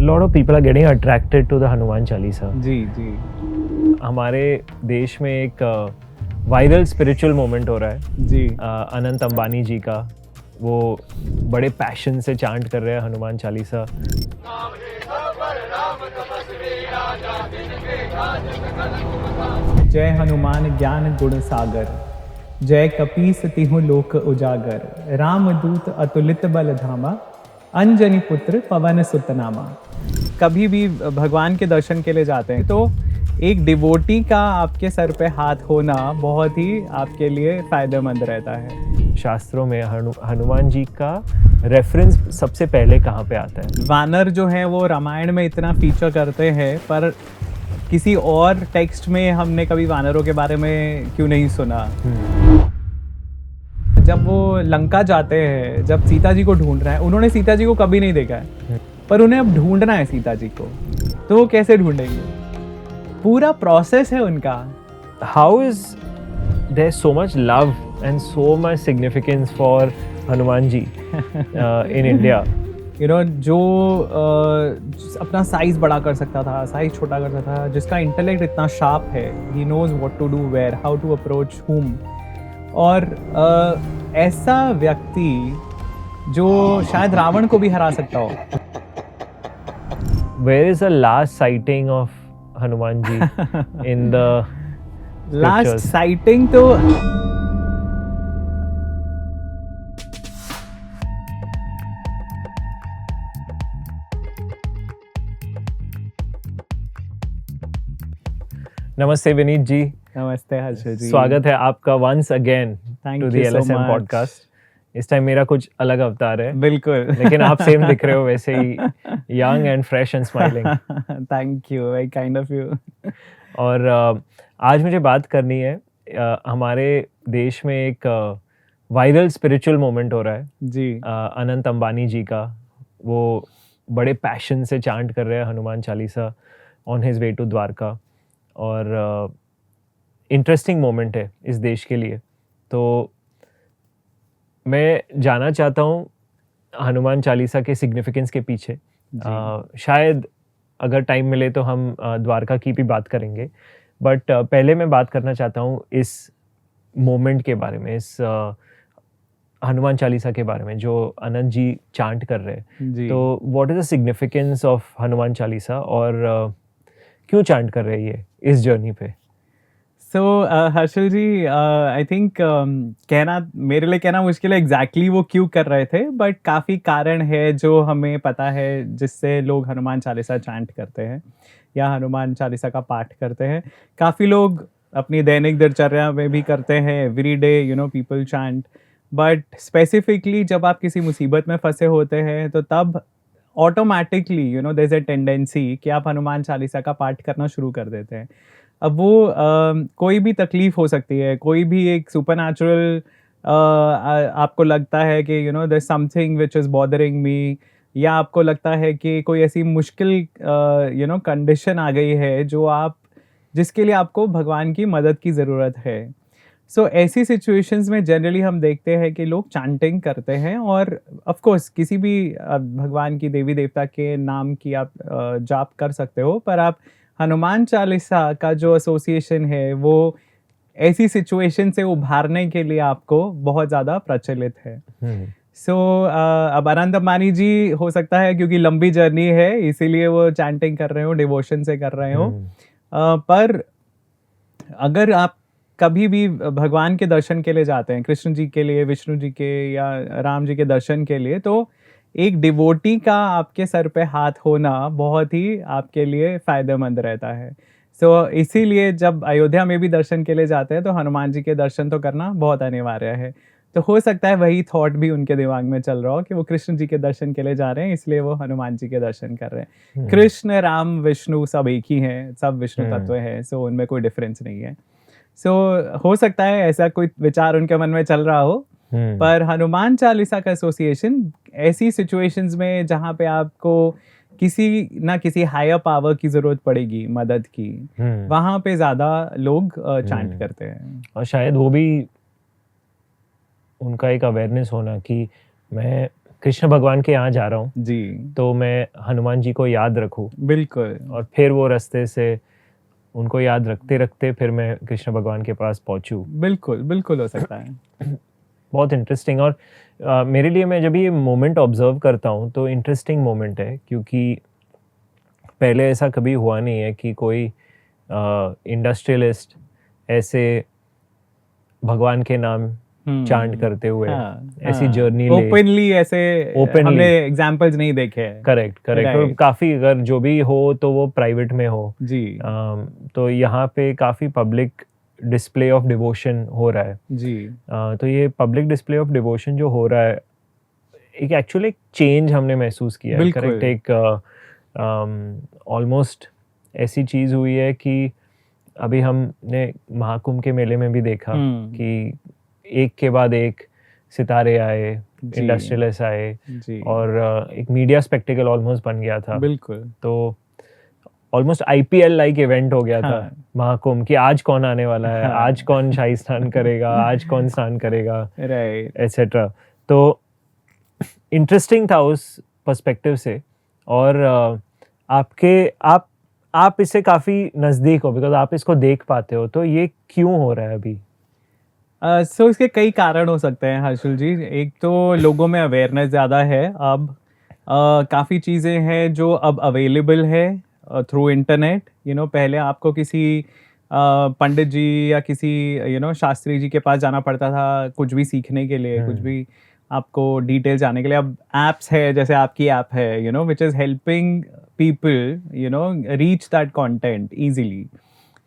lot of people are getting attracted to the Hanuman Chalisa. जी जी हमारे देश में एक वायरल स्पिरिचुअल मोमेंट हो रहा है जी अनंत अंबानी जी का। वो बड़े पैशन से चांट कर रहे हैं हनुमान चालीसा। जय हनुमान ज्ञान गुण सागर, जय कपीस तिहु लोक उजागर। राम दूत अतुलित बल धामा, अंजनी पुत्र पवन सुत नामा। कभी भी भगवान के दर्शन के लिए जाते हैं तो एक डिवोटी का आपके सर पे हाथ होना बहुत ही आपके लिए फायदेमंद रहता है। शास्त्रों में हनुमान जी का रेफरेंस सबसे पहले कहाँ पे आता है? वानर जो है वो रामायण में इतना फीचर करते हैं, पर किसी और टेक्स्ट में हमने कभी वानरों के बारे में क्यों नहीं सुना। जब वो लंका जाते हैं, जब सीता जी को ढूंढ रहे हैं, उन्होंने सीता जी को कभी नहीं देखा है, पर उन्हें अब ढूंढना है सीता जी को, तो वो कैसे ढूंढेंगे? पूरा प्रोसेस है उनका। How is there so much love and so much significance for Hanuman ji in India? You know, जो अपना साइज बड़ा कर सकता था, साइज छोटा कर सकता था, जिसका इंटेलेक्ट इतना शार्प है, he knows what to do where, how to approach whom. और ऐसा व्यक्ति जो शायद रावण को भी हरा सकता हो। Where is the last sighting of Hanuman ji in the last scriptures? Sighting तो नमस्ते विनीत जी, नमस्ते हर्षद जी, स्वागत है आपका once again Thank to the you so LSM much. Podcast. इस टाइम मेरा कुछ अलग अवतार है, बिल्कुल। लेकिन आप सेम दिख रहे हो वैसे ही, young and fresh and smiling. Thank you, very kind of you. और आज मुझे बात करनी है, हमारे देश में एक वायरल स्पिरिचुअल मोमेंट हो रहा है जी अनंत अंबानी जी का। वो बड़े पैशन से चांट कर रहे हैं Hanuman Chalisa on his way to Dwarka, और इंटरेस्टिंग मोमेंट है इस देश के लिए। तो मैं जानना चाहता हूँ हनुमान चालीसा के सिग्निफिकेंस के पीछे। शायद अगर टाइम मिले तो हम द्वारका की भी बात करेंगे, बट पहले मैं बात करना चाहता हूँ इस मोमेंट के बारे में, इस हनुमान चालीसा के बारे में जो अनंत जी चांट कर रहे हैं। जी। तो what is the significance of Hanuman Chalisa, और क्यों चांट कर रहे हैं ये इस जर्नी पे? सो हर्षल जी, आई थिंक कहना मेरे लिए कहना मुश्किल है एग्जैक्टली वो क्यों कर रहे थे, बट काफ़ी कारण है जो हमें पता है जिससे लोग हनुमान चालीसा चांट करते हैं या हनुमान चालीसा का पाठ करते हैं। काफ़ी लोग अपनी दैनिक दिनचर्या में भी करते हैं, every day you know people chant, but specifically जब आप किसी मुसीबत में फंसे होते हैं तो तब automatically you know there is a tendency कि आप हनुमान चालीसा का पाठ करना शुरू कर देते हैं। अब वो कोई भी तकलीफ हो सकती है, कोई भी एक सुपरनैचुरल आपको लगता है कि you know there something which is bothering me, या आपको लगता है कि कोई ऐसी मुश्किल यू नो कंडीशन आ गई है जिसके लिए आपको भगवान की मदद की ज़रूरत है। सो ऐसी सिचुएशंस में जनरली हम देखते हैं कि लोग चांटिंग करते हैं, और ऑफ कोर्स किसी भी भगवान की देवी देवता के नाम की आप जाप कर सकते हो, पर आप हनुमान चालीसा का जो एसोसिएशन है वो ऐसी सिचुएशन से उभारने के लिए आपको बहुत ज़्यादा प्रचलित है। सो अब अनंत अंबानी जी हो सकता है क्योंकि लंबी जर्नी है इसीलिए वो चैंटिंग कर रहे हो, डिवोशन से कर रहे हो, पर अगर आप कभी भी भगवान के दर्शन के लिए जाते हैं, कृष्ण जी के लिए, विष्णु जी के या राम जी के दर्शन के लिए, तो एक डिवोटी का आपके सर पे हाथ होना बहुत ही आपके लिए फायदेमंद रहता है। सो इसीलिए जब अयोध्या में भी दर्शन के लिए जाते हैं तो हनुमान जी के दर्शन तो करना बहुत अनिवार्य है। तो हो सकता है वही थॉट भी उनके दिमाग में चल रहा हो कि वो कृष्ण जी के दर्शन के लिए जा रहे हैं, इसलिए वो हनुमान जी के दर्शन कर रहे हैं। कृष्ण, राम, विष्णु सब एक ही हैं, सब विष्णु तत्व हैं, सो उनमें कोई डिफरेंस नहीं है। सो हो सकता है ऐसा कोई विचार उनके मन में चल रहा हो, पर हनुमान चालीसा का एसोसिएशन ऐसी सिचुएशंस में जहाँ पे आपको किसी ना किसी हायर पावर की जरूरत पड़ेगी, मदद की, वहाँ पे ज्यादा लोग चांट करते हैं। और शायद वो भी उनका एक अवेयरनेस होना कि मैं कृष्ण भगवान के यहाँ जा रहा हूँ जी, तो मैं हनुमान जी को याद रखूँ बिल्कुल, और फिर वो रास्ते से उनको याद रखते रखते फिर मैं कृष्ण भगवान के पास पहुँचूँ। बिल्कुल, बिल्कुल हो सकता है। बहुत इंटरेस्टिंग। और मेरे लिए मैं जब ये मोमेंट ऑब्जर्व करता हूँ तो इंटरेस्टिंग मोमेंट है, क्योंकि पहले ऐसा कभी हुआ नहीं है कि कोई इंडस्ट्रियलिस्ट ऐसे भगवान के नाम चांट करते हुए हाँ, ऐसी हाँ, जर्नी ले। ओपनली ऐसे Openly. हमने एग्जाम्पल्स नहीं देखे हैं। Correct correct. और Right. काफ़ी अगर जो भी हो तो वो प्राइवेट में हो। जी, तो यहाँ पे काफ़ी पब्लिक डिस्प्ले ऑफ डिवोशन हो रहा है। जी, तो ये पब्लिक डिस्प्ले ऑफ डिवोशन जो हो रहा है, एक एक्चुअली एक चेंज हमने महसूस किया है। बिल्कुल। करेक्ट। एक ऑलमोस्ट ऐसी चीज़ हुई है कि अभी हमने महाकुंभ के मेले में भी देखा कि एक के बाद एक सितारे आए, जी। इंडस्ट्रियलिस्ट आए जी, और एक मीडिया स्पेक्टिकल ऑलमोस्ट बन गया था। बिल्कुल, तो ऑलमोस्ट IPL लाइक इवेंट हो गया था हाँ, महाकुंभ, कि आज कौन आने वाला है, हाँ। आज कौन शाही स्नान करेगा, आज कौन स्नान करेगा, राइट, एटसेट्रा। तो इंटरेस्टिंग था उस पर्सपेक्टिव से। और आप इससे काफ़ी नज़दीक हो, बिकॉज आप इसको देख पाते हो। तो ये क्यों हो रहा है अभी? सो इसके कई कारण हो सकते हैं हर्षल जी। एक तो लोगों में अवेयरनेस ज़्यादा है अब। काफ़ी चीज़ें हैं जो अब अवेलेबल है थ्रू इंटरनेट। पहले आपको किसी पंडित जी या किसी शास्त्री जी के पास जाना पड़ता था कुछ भी सीखने के लिए, कुछ भी आपको डिटेल जाने के लिए। अब एप्स है, जैसे आपकी ऐप है which is helping people reach that content easily.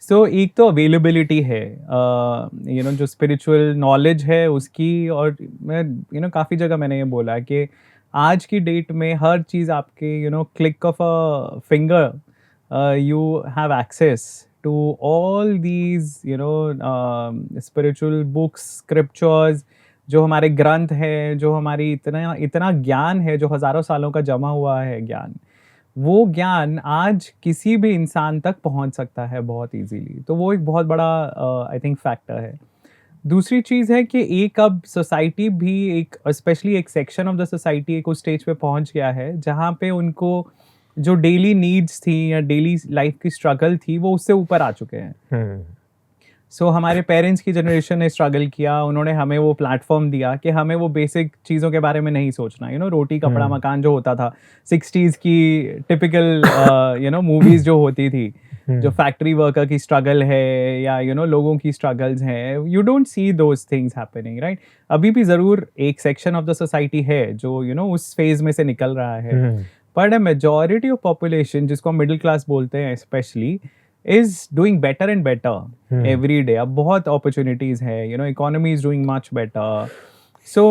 So एक तो अवेलेबिलिटी है जो स्पिरिचुअल नॉलेज है उसकी। और मैं काफ़ी जगह मैंने ये बोला है कि आज की डेट में हर चीज़ आपके click of a finger you have access to all these spiritual books, scriptures, जो हमारे ग्रंथ हैं, जो हमारी इतना इतना ज्ञान है जो हज़ारों सालों का जमा हुआ है ज्ञान। वो ज्ञान आज किसी भी इंसान तक पहुंच सकता है बहुत इजीली। तो वो एक बहुत बड़ा आई थिंक फैक्टर है। दूसरी चीज़ है कि एक अब सोसाइटी भी एक स्पेशली एक सेक्शन ऑफ द सोसाइटी एक उस स्टेज पे पहुंच गया है जहाँ पे उनको जो डेली नीड्स थी या डेली लाइफ की स्ट्रगल थी वो उससे ऊपर आ चुके हैं। सो हमारे पेरेंट्स की जनरेशन ने स्ट्रगल किया, उन्होंने हमें वो प्लेटफॉर्म दिया कि हमें वो बेसिक चीज़ों के बारे में नहीं सोचना। रोटी कपड़ा मकान जो होता था 60s की टिपिकल मूवीज़ जो होती थी, जो फैक्ट्री वर्कर की स्ट्रगल है या लोगों की स्ट्रगल्स हैं, you don't see those things happening, right. अभी भी ज़रूर एक सेक्शन ऑफ द सोसाइटी है जो उस फेज में से निकल रहा है, but a majority of population, जिसको हम मिडिल क्लास बोलते हैं specially, is doing better and better every day. अब बहुत opportunities है, economy is doing much better. So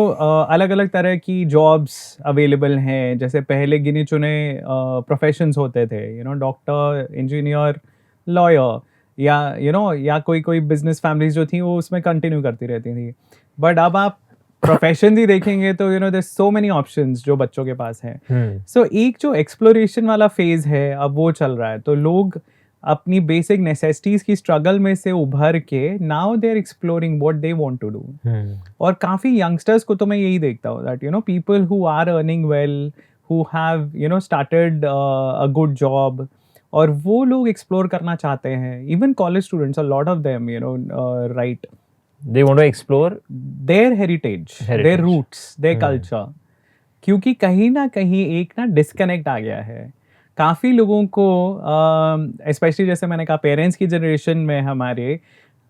अलग अलग तरह की jobs available हैं। जैसे पहले गिने चुने professions होते थे, डॉक्टर, इंजीनियर, लॉयर, या कोई बिजनेस फैमिलीज जो थी वो उसमें कंटिन्यू करती रहती थी। बट अब आप प्रोफेशन ही देखेंगे तो देयर सो मेनी ऑप्शंस जो बच्चों के पास हैं। सो एक जो एक्सप्लोरेशन वाला फेज है अब वो चल रहा है। तो लोग अपनी बेसिक नेसेसिटीज की स्ट्रगल में से उभर के now they are exploring what they want to do. और काफ़ी यंगस्टर्स को तो मैं यही देखता हूँ that people who are earning well, who have started a good job, और वो लोग एक्सप्लोर करना चाहते हैं। Even college students, a lot of them right, they want to explore their heritage, their roots, their culture. क्योंकि कहीं ना कहीं एक डिस्कनेक्ट आ गया है काफ़ी लोगों को, स्पेशली जैसे मैंने कहा पेरेंट्स की जनरेशन में हमारे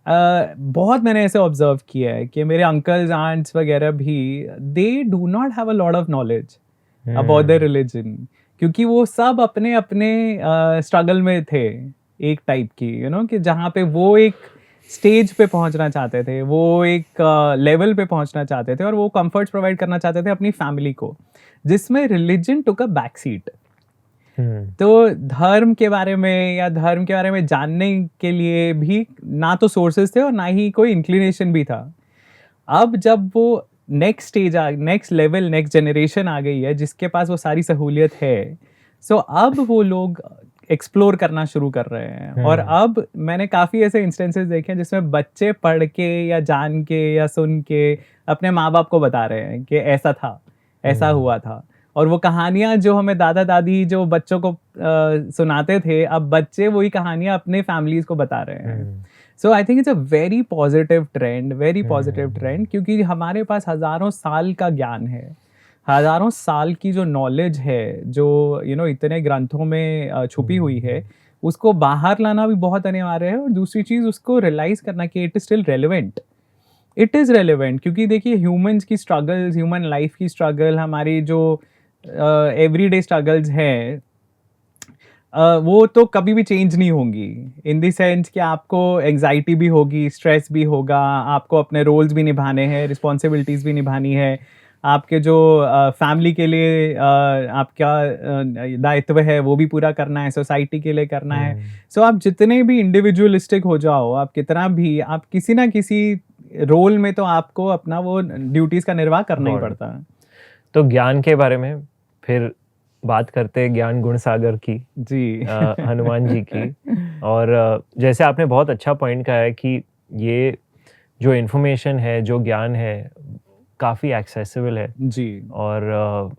बहुत मैंने ऐसे ऑब्जर्व किया है कि मेरे अंकल्स आंट्स वगैरह भी they do not have a lot of knowledge about the religion, क्योंकि वो सब अपने अपने स्ट्रगल में थे एक टाइप की, कि जहाँ पे वो एक स्टेज पे पहुंचना चाहते थे, वो एक लेवल पे पहुंचना चाहते थे, और वो कंफर्ट्स प्रोवाइड करना चाहते थे अपनी फैमिली को, जिसमें religion took a back seat. तो धर्म के बारे में या धर्म के बारे में जानने के लिए भी ना तो सोर्सेज थे और ना ही कोई इंक्लिनेशन भी था। अब जब वो next stage next level, next generation आ गई है जिसके पास वो सारी सहूलियत है, सो अब वो लोग एक्सप्लोर करना शुरू कर रहे हैं। और अब मैंने काफ़ी ऐसे इंस्टेंसेस देखे हैं जिसमें बच्चे पढ़ के या जान के या सुन के अपने माँ बाप को बता रहे हैं कि ऐसा था, ऐसा हुआ था। और वो कहानियाँ जो हमें दादा दादी जो बच्चों को सुनाते थे, अब बच्चे वही कहानियाँ अपने फैमिलीज को बता रहे हैं। So I think it's a very positive trend, क्योंकि हमारे पास हजारों साल का ज्ञान है, हजारों साल की जो नॉलेज है, जो इतने ग्रंथों में छुपी हुई है, उसको बाहर लाना भी बहुत अनिवार्य है। और दूसरी चीज उसको रियलाइज करना कि it is still relevant, it is relevant, क्योंकि देखिए ह्यूमंस की स्ट्रगल्स, ह्यूमन लाइफ की स्ट्रगल, हमारी जो एवरीडे स्ट्रगल्स हैं, वो तो कभी भी चेंज नहीं होंगी। इन द सेंस कि आपको एंग्जाइटी भी होगी, स्ट्रेस भी होगा, आपको अपने रोल्स भी निभाने हैं, रिस्पॉन्सिबिलिटीज़ भी निभानी है, आपके जो फैमिली के लिए आपका दायित्व है वो भी पूरा करना है, सोसाइटी के लिए करना है। सो आप जितने भी इंडिविजुअलिस्टिक हो जाओ, आप कितना भी, आप किसी ना किसी रोल में तो आपको अपना वो ड्यूटीज़ का निर्वाह करना ही पड़ता है। तो ज्ञान के बारे में फिर बात करते हैं, ज्ञान गुण सागर की जी हनुमान जी की। और जैसे आपने बहुत अच्छा पॉइंट कहा है कि ये जो इन्फॉर्मेशन है, जो ज्ञान है, काफ़ी एक्सेसिबल है जी। और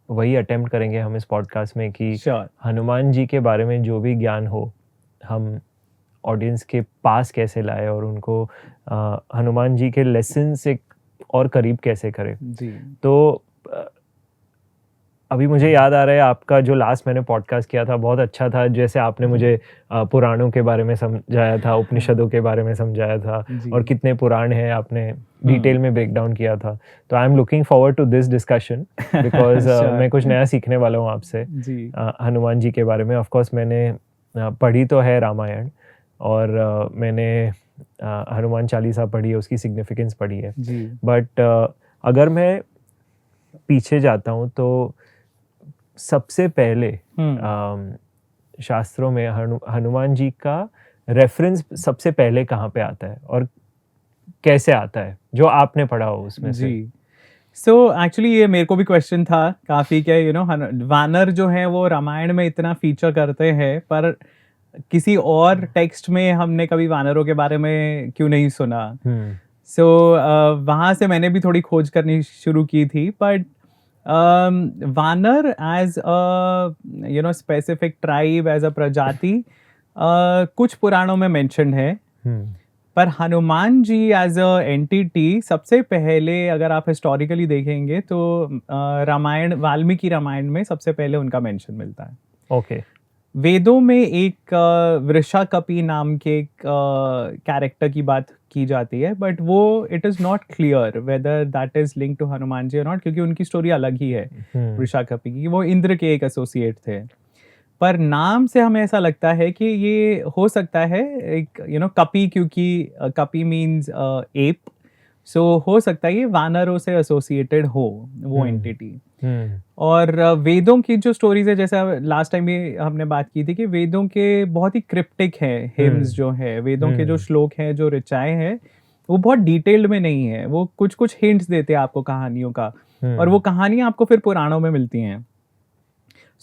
वही अटेम्प्ट करेंगे हम इस पॉडकास्ट में कि Sure. हनुमान जी के बारे में जो भी ज्ञान हो हम ऑडियंस के पास कैसे लाए और उनको हनुमान जी के लेसन से और करीब कैसे करें। जी। तो अभी मुझे याद आ रहा है आपका जो लास्ट मैंने पॉडकास्ट किया था बहुत अच्छा था, जैसे आपने मुझे पुराणों के बारे में समझाया था, उपनिषदों के बारे में समझाया था और कितने पुराण हैं आपने डिटेल में ब्रेक डाउन किया था। तो I am looking forward to this discussion because मैं कुछ नया सीखने वाला हूँ आपसे हनुमान जी के बारे में। ऑफ कोर्स मैंने पढ़ी तो है रामायण और मैंने हनुमान चालीसा पढ़ी है, उसकी सिग्निफिकेंस पढ़ी है, बट अगर मैं पीछे जाता हूँ तो सबसे पहले शास्त्रों में हनुमान जी का रेफरेंस सबसे पहले कहाँ पे आता है और कैसे आता है, जो आपने पढ़ा हो उसमें से? सो एक्चुअली ये मेरे को भी क्वेश्चन था काफ़ी कि वानर जो है वो रामायण में इतना फीचर करते हैं, पर किसी और टेक्स्ट में हमने कभी वानरों के बारे में क्यों नहीं सुना। सो वहाँ से मैंने भी थोड़ी खोज करनी शुरू की थी, बट वानर as a specific tribe, as a प्रजाति कुछ पुराणों में मेंशन्ड है, पर Hanuman ji as a entity सबसे पहले अगर आप हिस्टोरिकली देखेंगे तो रामायण, वाल्मीकि रामायण में सबसे पहले उनका मेंशन मिलता है। ओके। वेदों में एक वृषाकपि नाम के एक कैरेक्टर की बात की जाती है, बट वो it is not clear whether that is link to Hanuman ji और नॉट, क्योंकि उनकी स्टोरी अलग ही है वृषाकपि की। वो इंद्र के एक एसोसिएट थे, पर नाम से हमें ऐसा लगता है कि ये हो सकता है एक कपि, क्योंकि कपि मीन्स एप, सो हो सकता है ये वानरों से एसोसिएटेड हो वो एंटिटी। और वेदों की जो स्टोरीज है, जैसे लास्ट टाइम भी हमने बात की थी कि वेदों के बहुत ही क्रिप्टिक है हिम्स जो है, वेदों के जो श्लोक हैं, जो ऋचाएं हैं, वो बहुत डिटेल्ड में नहीं है, वो कुछ कुछ हिंट्स देते हैं आपको कहानियों का, और वो कहानियां आपको फिर पुराणों में मिलती हैं।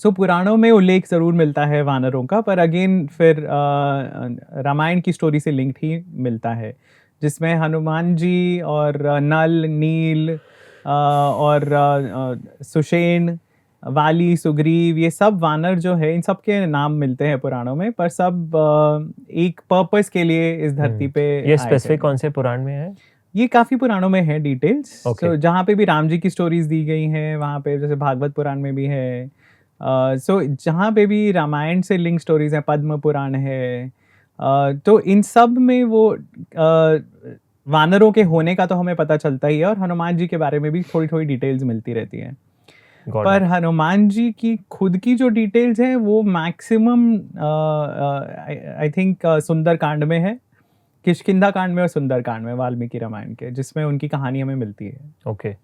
सो पुराणों में उल्लेख जरूर मिलता है वानरों का, पर अगेन फिर रामायण की स्टोरी से लिंक्ड ही मिलता है, जिसमें हनुमान जी और नल, नील और सुषेण, वाली, सुग्रीव, ये सब वानर जो है, इन सब के नाम मिलते हैं पुराणों में, पर सब एक पर्पस के लिए इस धरती पे ये स्पेसिफिक कौन से पुराण में है? ये काफी पुराणों में है डिटेल्स। सो जहाँ पे भी राम जी की स्टोरीज दी गई हैं वहाँ पे, जैसे भागवत पुराण में भी है, सो जहाँ पे भी रामायण से लिंक स्टोरीज हैं, पद्म पुराण है, तो इन सब में वो वानरों के होने का तो हमें पता चलता ही है, और हनुमान जी के बारे में भी थोड़ी थोड़ी डिटेल्स मिलती रहती हैं। पर हनुमान जी की खुद की जो डिटेल्स हैं वो मैक्सिमम आई थिंक सुंदर कांड में है, किष्किंधा कांड में और सुंदर कांड में वाल्मीकि रामायण के, जिसमें उनकी कहानी हमें मिलती है। ओके।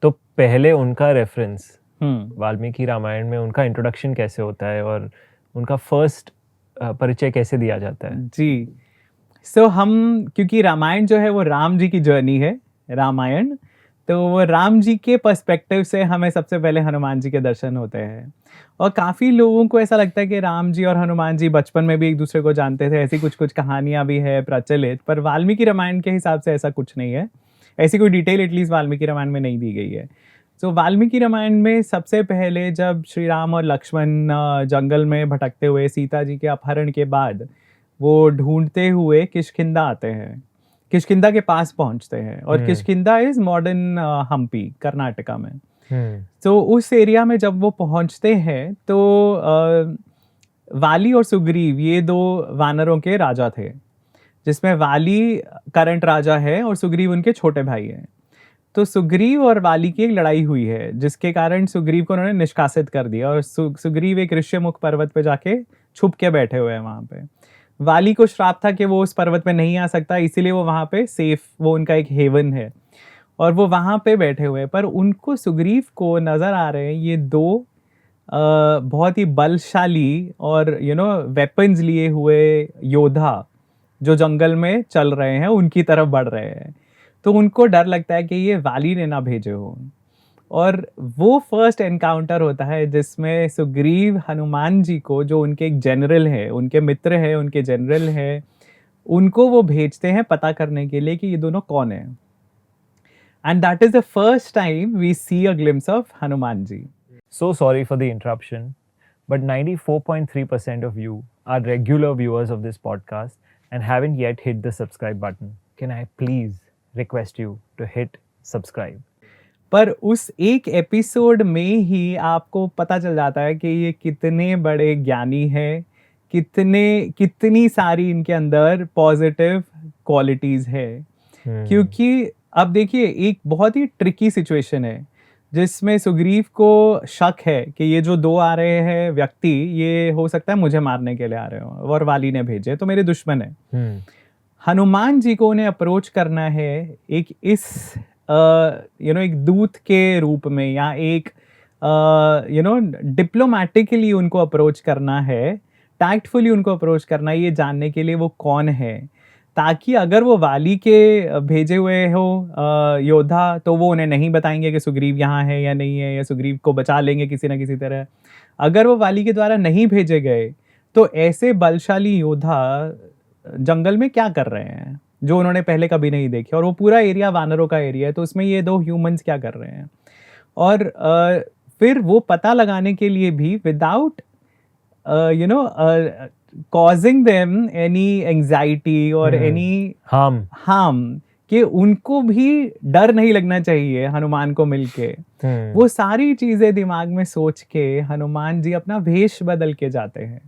तो पहले उनका रेफरेंस वाल्मीकि रामायण में, उनका इंट्रोडक्शन कैसे होता है और उनका फर्स्ट परिचय कैसे दिया जाता है? जी, सो हम, क्योंकि रामायण जो है वो राम जी की जर्नी है रामायण, तो वो राम जी के पर्सपेक्टिव से हमें सबसे पहले हनुमान जी के दर्शन होते हैं। और काफ़ी लोगों को ऐसा लगता है कि राम जी और हनुमान जी बचपन में भी एक दूसरे को जानते थे, ऐसी कुछ कुछ कहानियाँ भी है प्रचलित, पर वाल्मीकि रामायण के हिसाब से ऐसा कुछ नहीं है, ऐसी कोई डिटेल एटलीस्ट वाल्मीकि रामायण में नहीं दी गई है। तो वाल्मीकि रामायण में सबसे पहले जब श्री राम और लक्ष्मण जंगल में भटकते हुए सीता जी के अपहरण के बाद वो ढूंढते हुए किष्किंधा आते हैं, किष्किंधा के पास पहुंचते हैं, और किष्किंधा इज मॉडर्न हम्पी कर्नाटका में। तो उस एरिया में जब वो पहुंचते हैं तो वाली और सुग्रीव ये दो वानरों के राजा थे, जिसमें वाली करंट राजा है और सुग्रीव उनके छोटे भाई हैं। तो सुग्रीव और वाली की एक लड़ाई हुई है, जिसके कारण सुग्रीव को उन्होंने निष्कासित कर दिया, और सुग्रीव एक ऋष्यमुख पर्वत पे जाके छुप के बैठे हुए हैं वहां पे। वाली को श्राप था कि वो उस पर्वत पे नहीं आ सकता, इसीलिए वो वहां पे सेफ, वो उनका एक हेवन है, और वो वहां पे बैठे हुए हैं। पर उनको, सुग्रीव को नजर आ रहे हैं ये दो बहुत ही बलशाली और वेपन्स लिए हुए योद्धा जो जंगल में चल रहे हैं, उनकी तरफ बढ़ रहे हैं। तो उनको डर लगता है कि ये वाली ने ना भेजे हो, और वो फर्स्ट एनकाउंटर होता है जिसमें सुग्रीव हनुमान जी को, जो उनके एक जनरल है, उनके मित्र है, उनके जनरल है, उनको वो भेजते हैं पता करने के लिए कि ये दोनों कौन है। And that is the first time we see a glimpse of Hanuman ji. So sorry for the interruption, but 94.3% of you are regular viewers of this podcast and haven't yet hit the subscribe button. Can I please request you to hit subscribe? पर उस एक episode में ही आपको पता चल जाता है कि ये कितने बड़े ज्ञानी हैं, कितनी सारी इनके अंदर पॉजिटिव क्वालिटीज है। क्योंकि अब देखिए, एक बहुत ही ट्रिकी सिचुएशन है जिसमें सुग्रीव को शक है कि ये जो दो आ रहे हैं व्यक्ति, ये हो सकता है मुझे मारने के लिए आ रहे हो, और वाली ने भेजे, तो मेरे दुश्मन है। हनुमान जी को उन्हें अप्रोच करना है एक इस एक दूत के रूप में, या एक डिप्लोमेटिकली उनको अप्रोच करना है, टैक्टफुली उनको अप्रोच करना है, ये जानने के लिए वो कौन है, ताकि अगर वो वाली के भेजे हुए हो योद्धा, तो वो उन्हें नहीं बताएंगे कि सुग्रीव यहाँ है या नहीं है, या सुग्रीव को बचा लेंगे किसी ना किसी तरह। अगर वो वाली के द्वारा नहीं भेजे गए, तो ऐसे बलशाली योद्धा जंगल में क्या कर रहे हैं जो उन्होंने पहले कभी नहीं देखे, और वो पूरा एरिया वानरों का एरिया है, तो उसमें ये दो ह्यूमंस क्या कर रहे हैं। और फिर वो पता लगाने के लिए भी without causing them any anxiety or any harm, कि उनको भी डर नहीं लगना चाहिए हनुमान को मिलके। वो सारी चीजें दिमाग में सोच के हनुमान जी अपना भेष बदल के जाते हैं,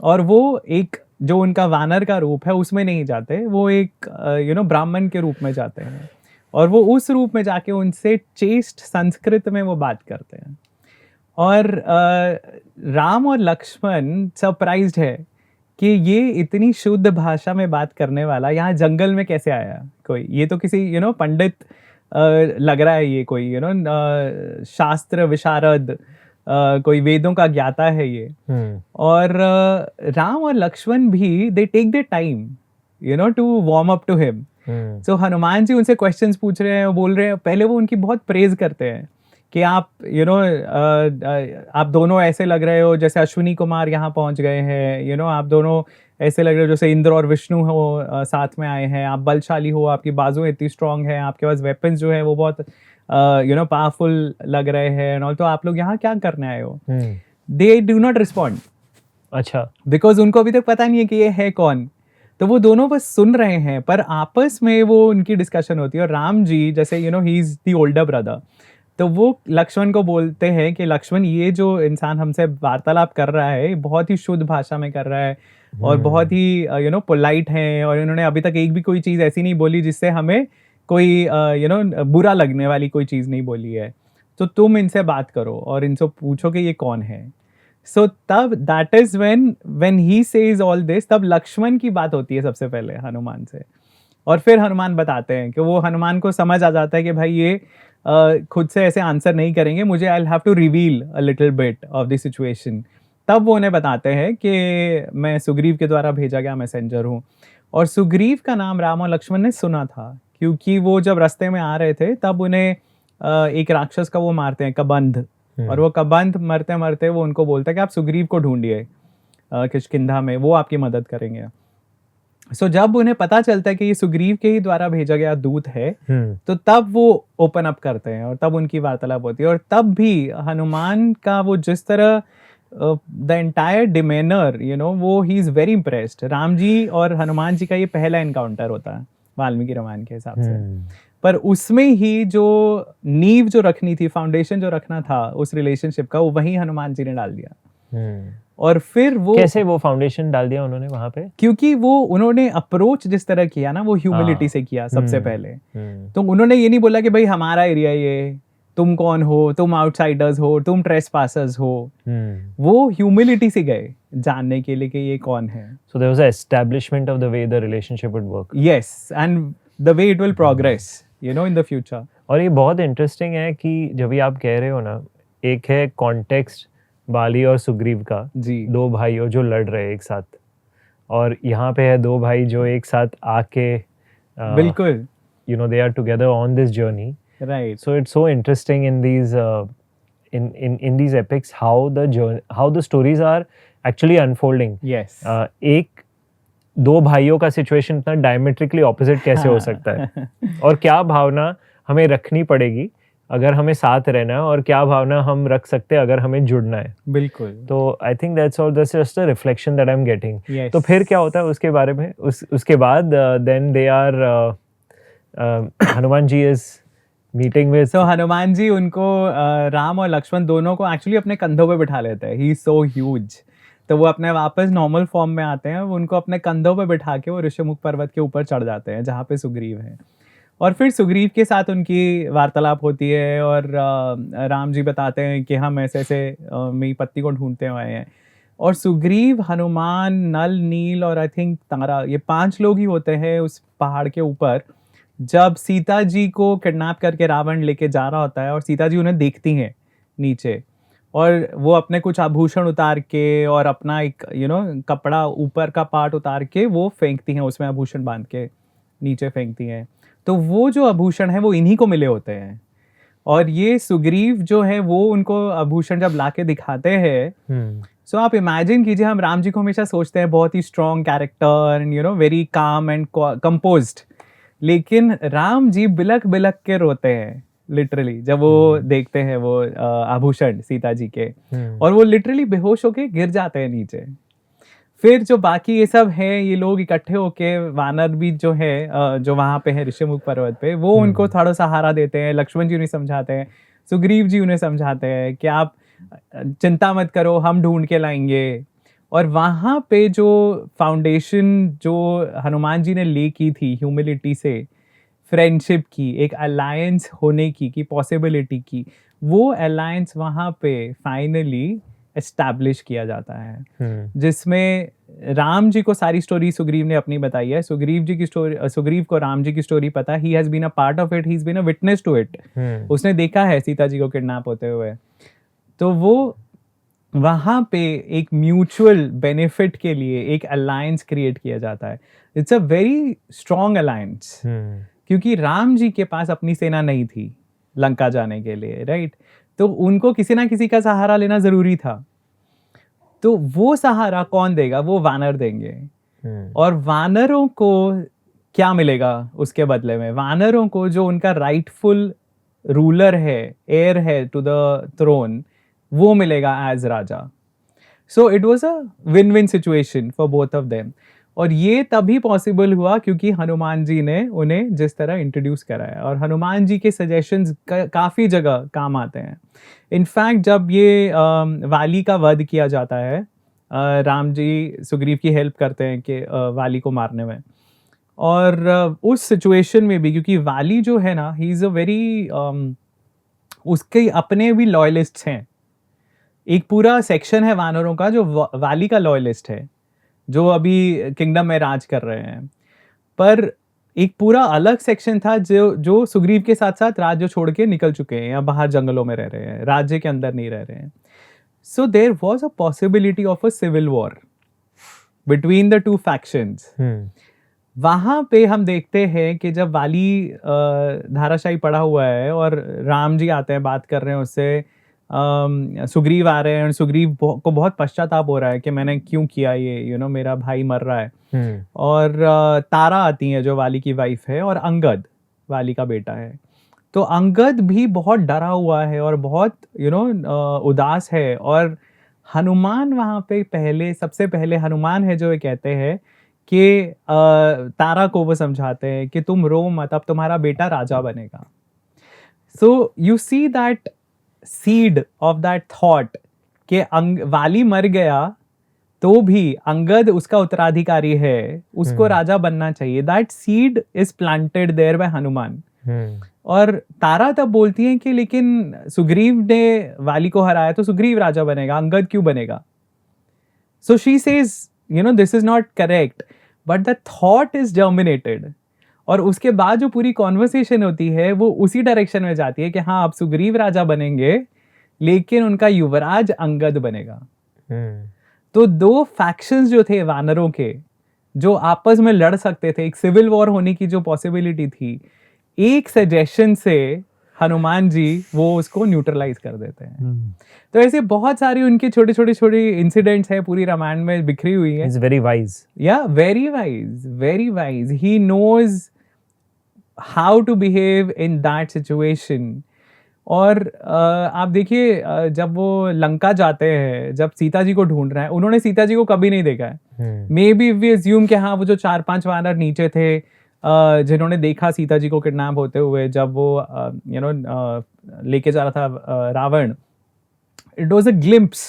और वो एक जो उनका वानर का रूप है उसमें नहीं जाते, वो एक ब्राह्मण के रूप में जाते हैं, और वो उस रूप में जाके उनसे चेष्ट संस्कृत में वो बात करते हैं। और राम और लक्ष्मण सरप्राइज्ड है कि ये इतनी शुद्ध भाषा में बात करने वाला यहाँ जंगल में कैसे आया कोई, ये तो किसी पंडित लग रहा है, ये कोई शास्त्र विशारद, कोई वेदों का ज्ञाता है ये। और राम और लक्ष्मण भी they take the time to warm up to him. So Hanuman ji उनसे क्वेश्चंस पूछ रहे हैं, बोल रहे हैं, पहले वो उनकी बहुत प्रेज करते हैं कि आप आप दोनों ऐसे लग रहे हो जैसे अश्विनी कुमार यहाँ पहुंच गए हैं, आप दोनों ऐसे लग रहे हो जैसे इंद्र और विष्णु हो साथ में आए हैं, आप बलशाली हो, आपकी बाजुएं इतनी स्ट्रांग है, आपके पास वेपन्स जो है वो बहुत पावरफुल लग रहे हैं, और तो आप लोग यहाँ क्या करने आए हो। They do not respond. अच्छा, बिकॉज उनको अभी तक पता नहीं है कि ये है कौन, तो वो दोनों बस सुन रहे हैं, पर आपस में वो उनकी डिस्कशन होती है। और राम जी जैसे he is the older brother, तो वो लक्ष्मण को बोलते हैं कि लक्ष्मण, ये जो इंसान हमसे वार्तालाप कर रहा है बहुत ही शुद्ध भाषा में कर रहा है, और बहुत ही पोलाइट है, और इन्होंने अभी तक एक भी कोई चीज़ ऐसी नहीं बोली जिससे हमें कोई बुरा लगने वाली कोई चीज़ नहीं बोली है, तो तुम इनसे बात करो और इनसे पूछो कि ये कौन है। सो तब that is when he says all this, तब लक्ष्मण की बात होती है सबसे पहले हनुमान से, और फिर हनुमान बताते हैं कि वो, हनुमान को समझ आ जाता है कि भाई ये खुद से ऐसे आंसर नहीं करेंगे, मुझे I will have to reveal a little bit of the situation. तब वो उन्हें बताते हैं कि मैं सुग्रीव के द्वारा भेजा गया मैसेंजर हूँ, और सुग्रीव का नाम राम और लक्ष्मण ने सुना था, क्योंकि वो जब रास्ते में आ रहे थे तब उन्हें एक राक्षस का वो मारते हैं, कबंध, और वो कबंध मरते मरते वो उनको बोलता है कि आप सुग्रीव को ढूंढिए किष्किंधा में, वो आपकी मदद करेंगे। सो जब उन्हें पता चलता है कि ये सुग्रीव के ही द्वारा भेजा गया दूत है, तो तब वो ओपन अप करते हैं और तब उनकी वार्तालाप होती है। और तब भी हनुमान का वो जिस तरह द एंटायर डिमेनर वो he is very impressed. Ram ji और हनुमान जी का ये पहला एनकाउंटर होता है वाल्मीकि रामायण के हिसाब से, पर उसमें ही जो नींव जो रखनी थी, फाउंडेशन जो रखना था उस रिलेशनशिप का, वो वही हनुमान जी ने डाल दिया। और फिर वो कैसे वो फाउंडेशन डाल दिया उन्होंने वहां पे? क्योंकि वो उन्होंने अप्रोच जिस तरह किया ना, वो ह्यूमिलिटी से किया सबसे पहले। तो उन्होंने ये नहीं बोला कि भाई हमारा एरिया ये, तुम कौन हो, तुम आउटसाइडर्स हो, तुम ट्रेसपासर्स हो। वो ह्यूमिलिटी से गए जानने के लिए कि ये कौन है। So there was an establishment of the way the relationship would work. Yes, and the way it will progress, in the future. और ये बहुत इंटरेस्टिंग है कि जब भी आप कह रहे हो ना, एक है कॉन्टेक्स्ट बाली और सुग्रीव का, जी। दो भाइयों जो लड़ रहे हैं एक साथ, और यहाँ पे है दो भाई जो एक साथ आके बिल्कुल, they are together on this journey. right. So it's so interesting in these in these epics how the stories are actually unfolding. Yes. एक दो भाइयों का सिचुएशन इतना डायमेट्रिकली ऑपोजिट कैसे हो सकता है, और क्या भावना हमें रखनी पड़ेगी अगर हमें साथ रहना है, और क्या भावना हम रख सकते हैं अगर हमें जुड़ना है। बिल्कुल। तो I think that's all, that's just a reflection that I am getting. Yes. तो फिर क्या होता है उसके बारे में? उसके बाद then they are Hanuman ji is meeting with, so Hanuman ji उनको राम और लक्ष्मण दोनों को एक्चुअली अपने कंधों पे बिठा लेते हैं। He is so huge. तो वो अपने वापस नॉर्मल फॉर्म में आते हैं, उनको अपने कंधों पे बिठा के वो ऋषिमुख पर्वत के ऊपर चढ़ जाते हैं जहाँ पे सुग्रीव है। और फिर सुग्रीव के साथ उनकी वार्तालाप होती है और राम जी बताते हैं कि हम ऐसे ऐसे मेरी पत्नी को ढूंढते हुए हैं। और सुग्रीव, हनुमान, नल, नील और आई थिंक तारा, ये 5 लोग ही होते हैं उस पहाड़ के ऊपर जब सीता जी को किडनैप करके रावण लेके जा रहा होता है। और सीता जी उन्हें देखती हैं नीचे, और वो अपने कुछ आभूषण उतार के और अपना एक कपड़ा ऊपर का पार्ट उतार के वो फेंकती हैं, उसमें आभूषण बांध के नीचे फेंकती हैं। तो वो जो आभूषण है वो इन्हीं को मिले होते हैं। और ये सुग्रीव जो है वो उनको आभूषण जब लाके दिखाते हैं, सो आप इमेजिन कीजिए, हम राम जी को हमेशा सोचते हैं बहुत ही strong character and very calm and composed, लेकिन राम जी बिलक बिलक के रोते हैं लिटरली जब वो देखते हैं वो आभूषण सीता जी के, और वो लिटरली बेहोश होके गिर जाते हैं नीचे। फिर जो बाकी ये सब है, ये लोग इकट्ठे होके, वानर भी जो है जो वहां पे है ऋषिमुख पर्वत पे, वो उनको थोड़ा सहारा देते हैं। लक्ष्मण जी उन्हें समझाते हैं, सुग्रीव जी उन्हें समझाते हैं कि आप चिंता मत करो, हम ढूंढ के लाएंगे। और वहां पे जो फाउंडेशन जो हनुमान जी ने ले की थी ह्यूमिलिटी से, फ्रेंडशिप की, एक अलायंस होने की पॉसिबिलिटी की, वो अलायंस वहां पे फाइनली एस्टैब्लिश किया जाता है। जिसमें राम जी को सारी स्टोरी सुग्रीव ने अपनी बताई है, सुग्रीव जी की स्टोरी, सुग्रीव को राम जी की स्टोरी पता है। He has been a part of it, he has been a witness to it. उसने देखा है सीता जी को किडनैप होते हुए। तो वो वहां पे एक म्यूचुअल बेनिफिट के लिए एक अलायंस क्रिएट किया जाता है। It's a very strong alliance, क्योंकि राम जी के पास अपनी सेना नहीं थी लंका जाने के लिए, राइट? तो उनको किसी ना किसी का सहारा लेना जरूरी था। तो वो सहारा कौन देगा? वो वानर देंगे। और वानरों को क्या मिलेगा उसके बदले में? वानरों को जो उनका राइटफुल रूलर है, एयर है टू द थ्रोन, वो मिलेगा एज राजा। So it was a win win situation for both of them. और ये तभी पॉसिबल हुआ क्योंकि हनुमान जी ने उन्हें जिस तरह इंट्रोड्यूस कराया। और हनुमान जी के सजेशंस काफ़ी जगह काम आते हैं। इनफैक्ट जब ये वाली का वध किया जाता है, राम जी सुग्रीव की हेल्प करते हैं कि वाली को मारने में। और उस सिचुएशन में भी, क्योंकि वाली जो है ना, ही इज़ अ वेरी, उसके अपने भी लॉयलिस्ट्स हैं। एक पूरा सेक्शन है वानरों का जो वाली का लॉयलिस्ट है, जो अभी किंगडम में राज कर रहे हैं। पर एक पूरा अलग सेक्शन था जो सुग्रीव के साथ साथ राज्य छोड़ के निकल चुके हैं या बाहर जंगलों में रह रहे हैं, राज्य के अंदर नहीं रह रहे हैं। So there was a possibility of a civil war between the two factions. वहां पे हम देखते हैं कि जब वाली धाराशायी पड़ा हुआ है और राम जी आते हैं, बात कर रहे हैं उससे, सुग्रीव आ रहे हैं और सुग्रीव को बहुत पश्चाताप हो रहा है कि मैंने क्यों किया ये, मेरा भाई मर रहा है। और तारा आती है जो वाली की वाइफ है, और अंगद वाली का बेटा है। तो अंगद भी बहुत डरा हुआ है और बहुत उदास है, और हनुमान वहाँ पे सबसे पहले हनुमान है जो ये कहते हैं कि तारा को वो समझाते हैं कि तुम रो मत, अब तुम्हारा बेटा राजा बनेगा। So you see that seed of that thought कि वाली मर गया तो भी अंगद उसका उत्तराधिकारी है, उसको राजा बनना चाहिए। That seed is planted there by Hanuman. और तारा तब बोलती है कि लेकिन सुग्रीव ने वाली को हराया तो सुग्रीव राजा बनेगा, अंगद क्यों बनेगा? So she says this is not correct, but the thought is germinated. और उसके बाद जो पूरी कॉन्वर्सेशन होती है वो उसी डायरेक्शन में जाती है कि हाँ, अब सुग्रीव राजा बनेंगे लेकिन उनका युवराज अंगद बनेगा। तो दो फैक्शंस जो थे वानरों के, जो आपस में लड़ सकते थे, एक सिविल वॉर होने की जो पॉसिबिलिटी थी, एक सजेशन से हनुमान जी वो उसको न्यूट्रलाइज कर देते हैं। तो ऐसे बहुत सारी उनकी छोटे छोटे इंसिडेंट्स है पूरी रामायण में बिखरी हुई है। He's very wise. Yeah, very wise. He knows how to behave in that situation. और आप देखिए जब वो लंका जाते हैं, जब सीता जी को ढूंढ रहे हैं, उन्होंने सीता जी को कभी नहीं देखा है। मे बी वी अज्यूम कि हाँ, वो जो 4-5 वानर नीचे थे जिन्होंने देखा सीता जी को किडनैप होते हुए, जब वो लेके जा रहा था Ravan, it was a glimpse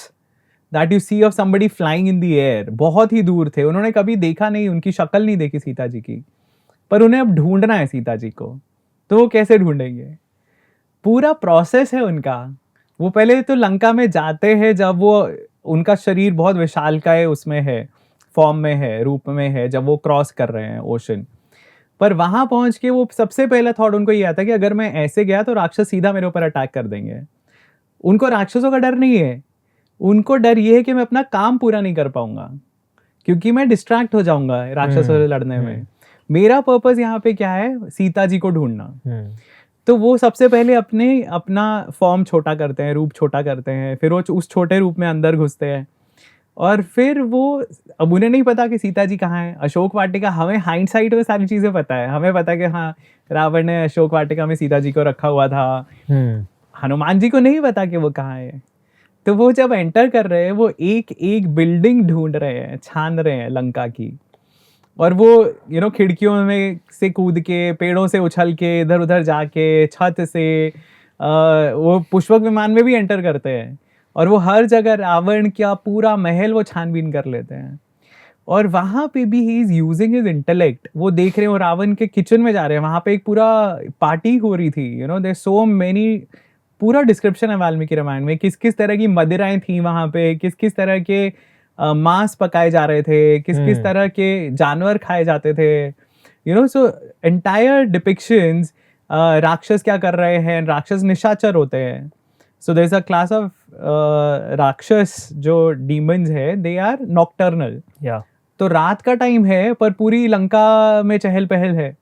that you see of somebody flying in the air. बहुत ही दूर थे, उन्होंने कभी देखा नहीं, उनकी शक्ल नहीं देखी सीता जी की, पर उन्हें अब ढूंढना है सीता जी को। तो वो कैसे ढूंढेंगे? पूरा प्रोसेस है उनका। वो पहले तो लंका में जाते हैं जब वो उनका शरीर बहुत विशालकाय उसमें है, फॉर्म में है, रूप में है, जब वो क्रॉस कर रहे हैं ओशन। पर वहां पहुंच के वो सबसे पहला थॉट उनको ये आता है कि अगर मैं ऐसे गया तो राक्षस सीधा मेरे ऊपर अटैक कर देंगे। उनको राक्षसों का डर नहीं है, उनको डर ये है कि मैं अपना काम पूरा नहीं कर पाऊंगा क्योंकि मैं डिस्ट्रैक्ट हो जाऊंगा राक्षसों से लड़ने में। मेरा पर्पस यहाँ पे क्या है? सीता जी को ढूंढना। तो वो सबसे पहले अपना फॉर्म छोटा करते हैं, रूप छोटा करते हैं, फिर वो उस छोटे रूप में अंदर घुसते हैं, और फिर वो, अब उन्हें नहीं पता कि सीता जी कहाँ है। अशोक वाटिका, हमें हाइंडसाइट में सारी चीजें पता है, हमें पता है कि हाँ, रावण ने अशोक वाटिका में सीता जी को रखा हुआ था। हनुमान जी को नहीं पता कि वो कहाँ है। तो वो जब एंटर कर रहे हैं, वो एक एक बिल्डिंग ढूंढ रहे हैं, छान रहे हैं लंका की, और वो खिड़कियों में से कूद के, पेड़ों से उछल के, इधर उधर जाके, छत से वो पुष्पक विमान में भी एंटर करते हैं, और वो हर जगह रावण का पूरा महल वो छानबीन कर लेते हैं। और वहाँ पे भी he is using his intellect. वो देख रहे हैं, वो रावण के किचन में जा रहे हैं, वहाँ पे एक पूरा पार्टी हो रही थी, देयर सो मेनी, पूरा डिस्क्रिप्शन है वाल्मीकि रामायण में, किस किस तरह की मदिराएं थी वहाँ पे, किस किस तरह के मांस पकाए जा रहे थे, किस किस तरह के जानवर खाए जाते थे, सो एंटायर डिपिक्शंस। राक्षस क्या कर रहे हैं? राक्षस निशाचर होते हैं। So there is a class of rakshas जो डीमंस है, दे आर नॉक्टर्नल। तो रात का टाइम है पर पूरी लंका में चहल पहल है,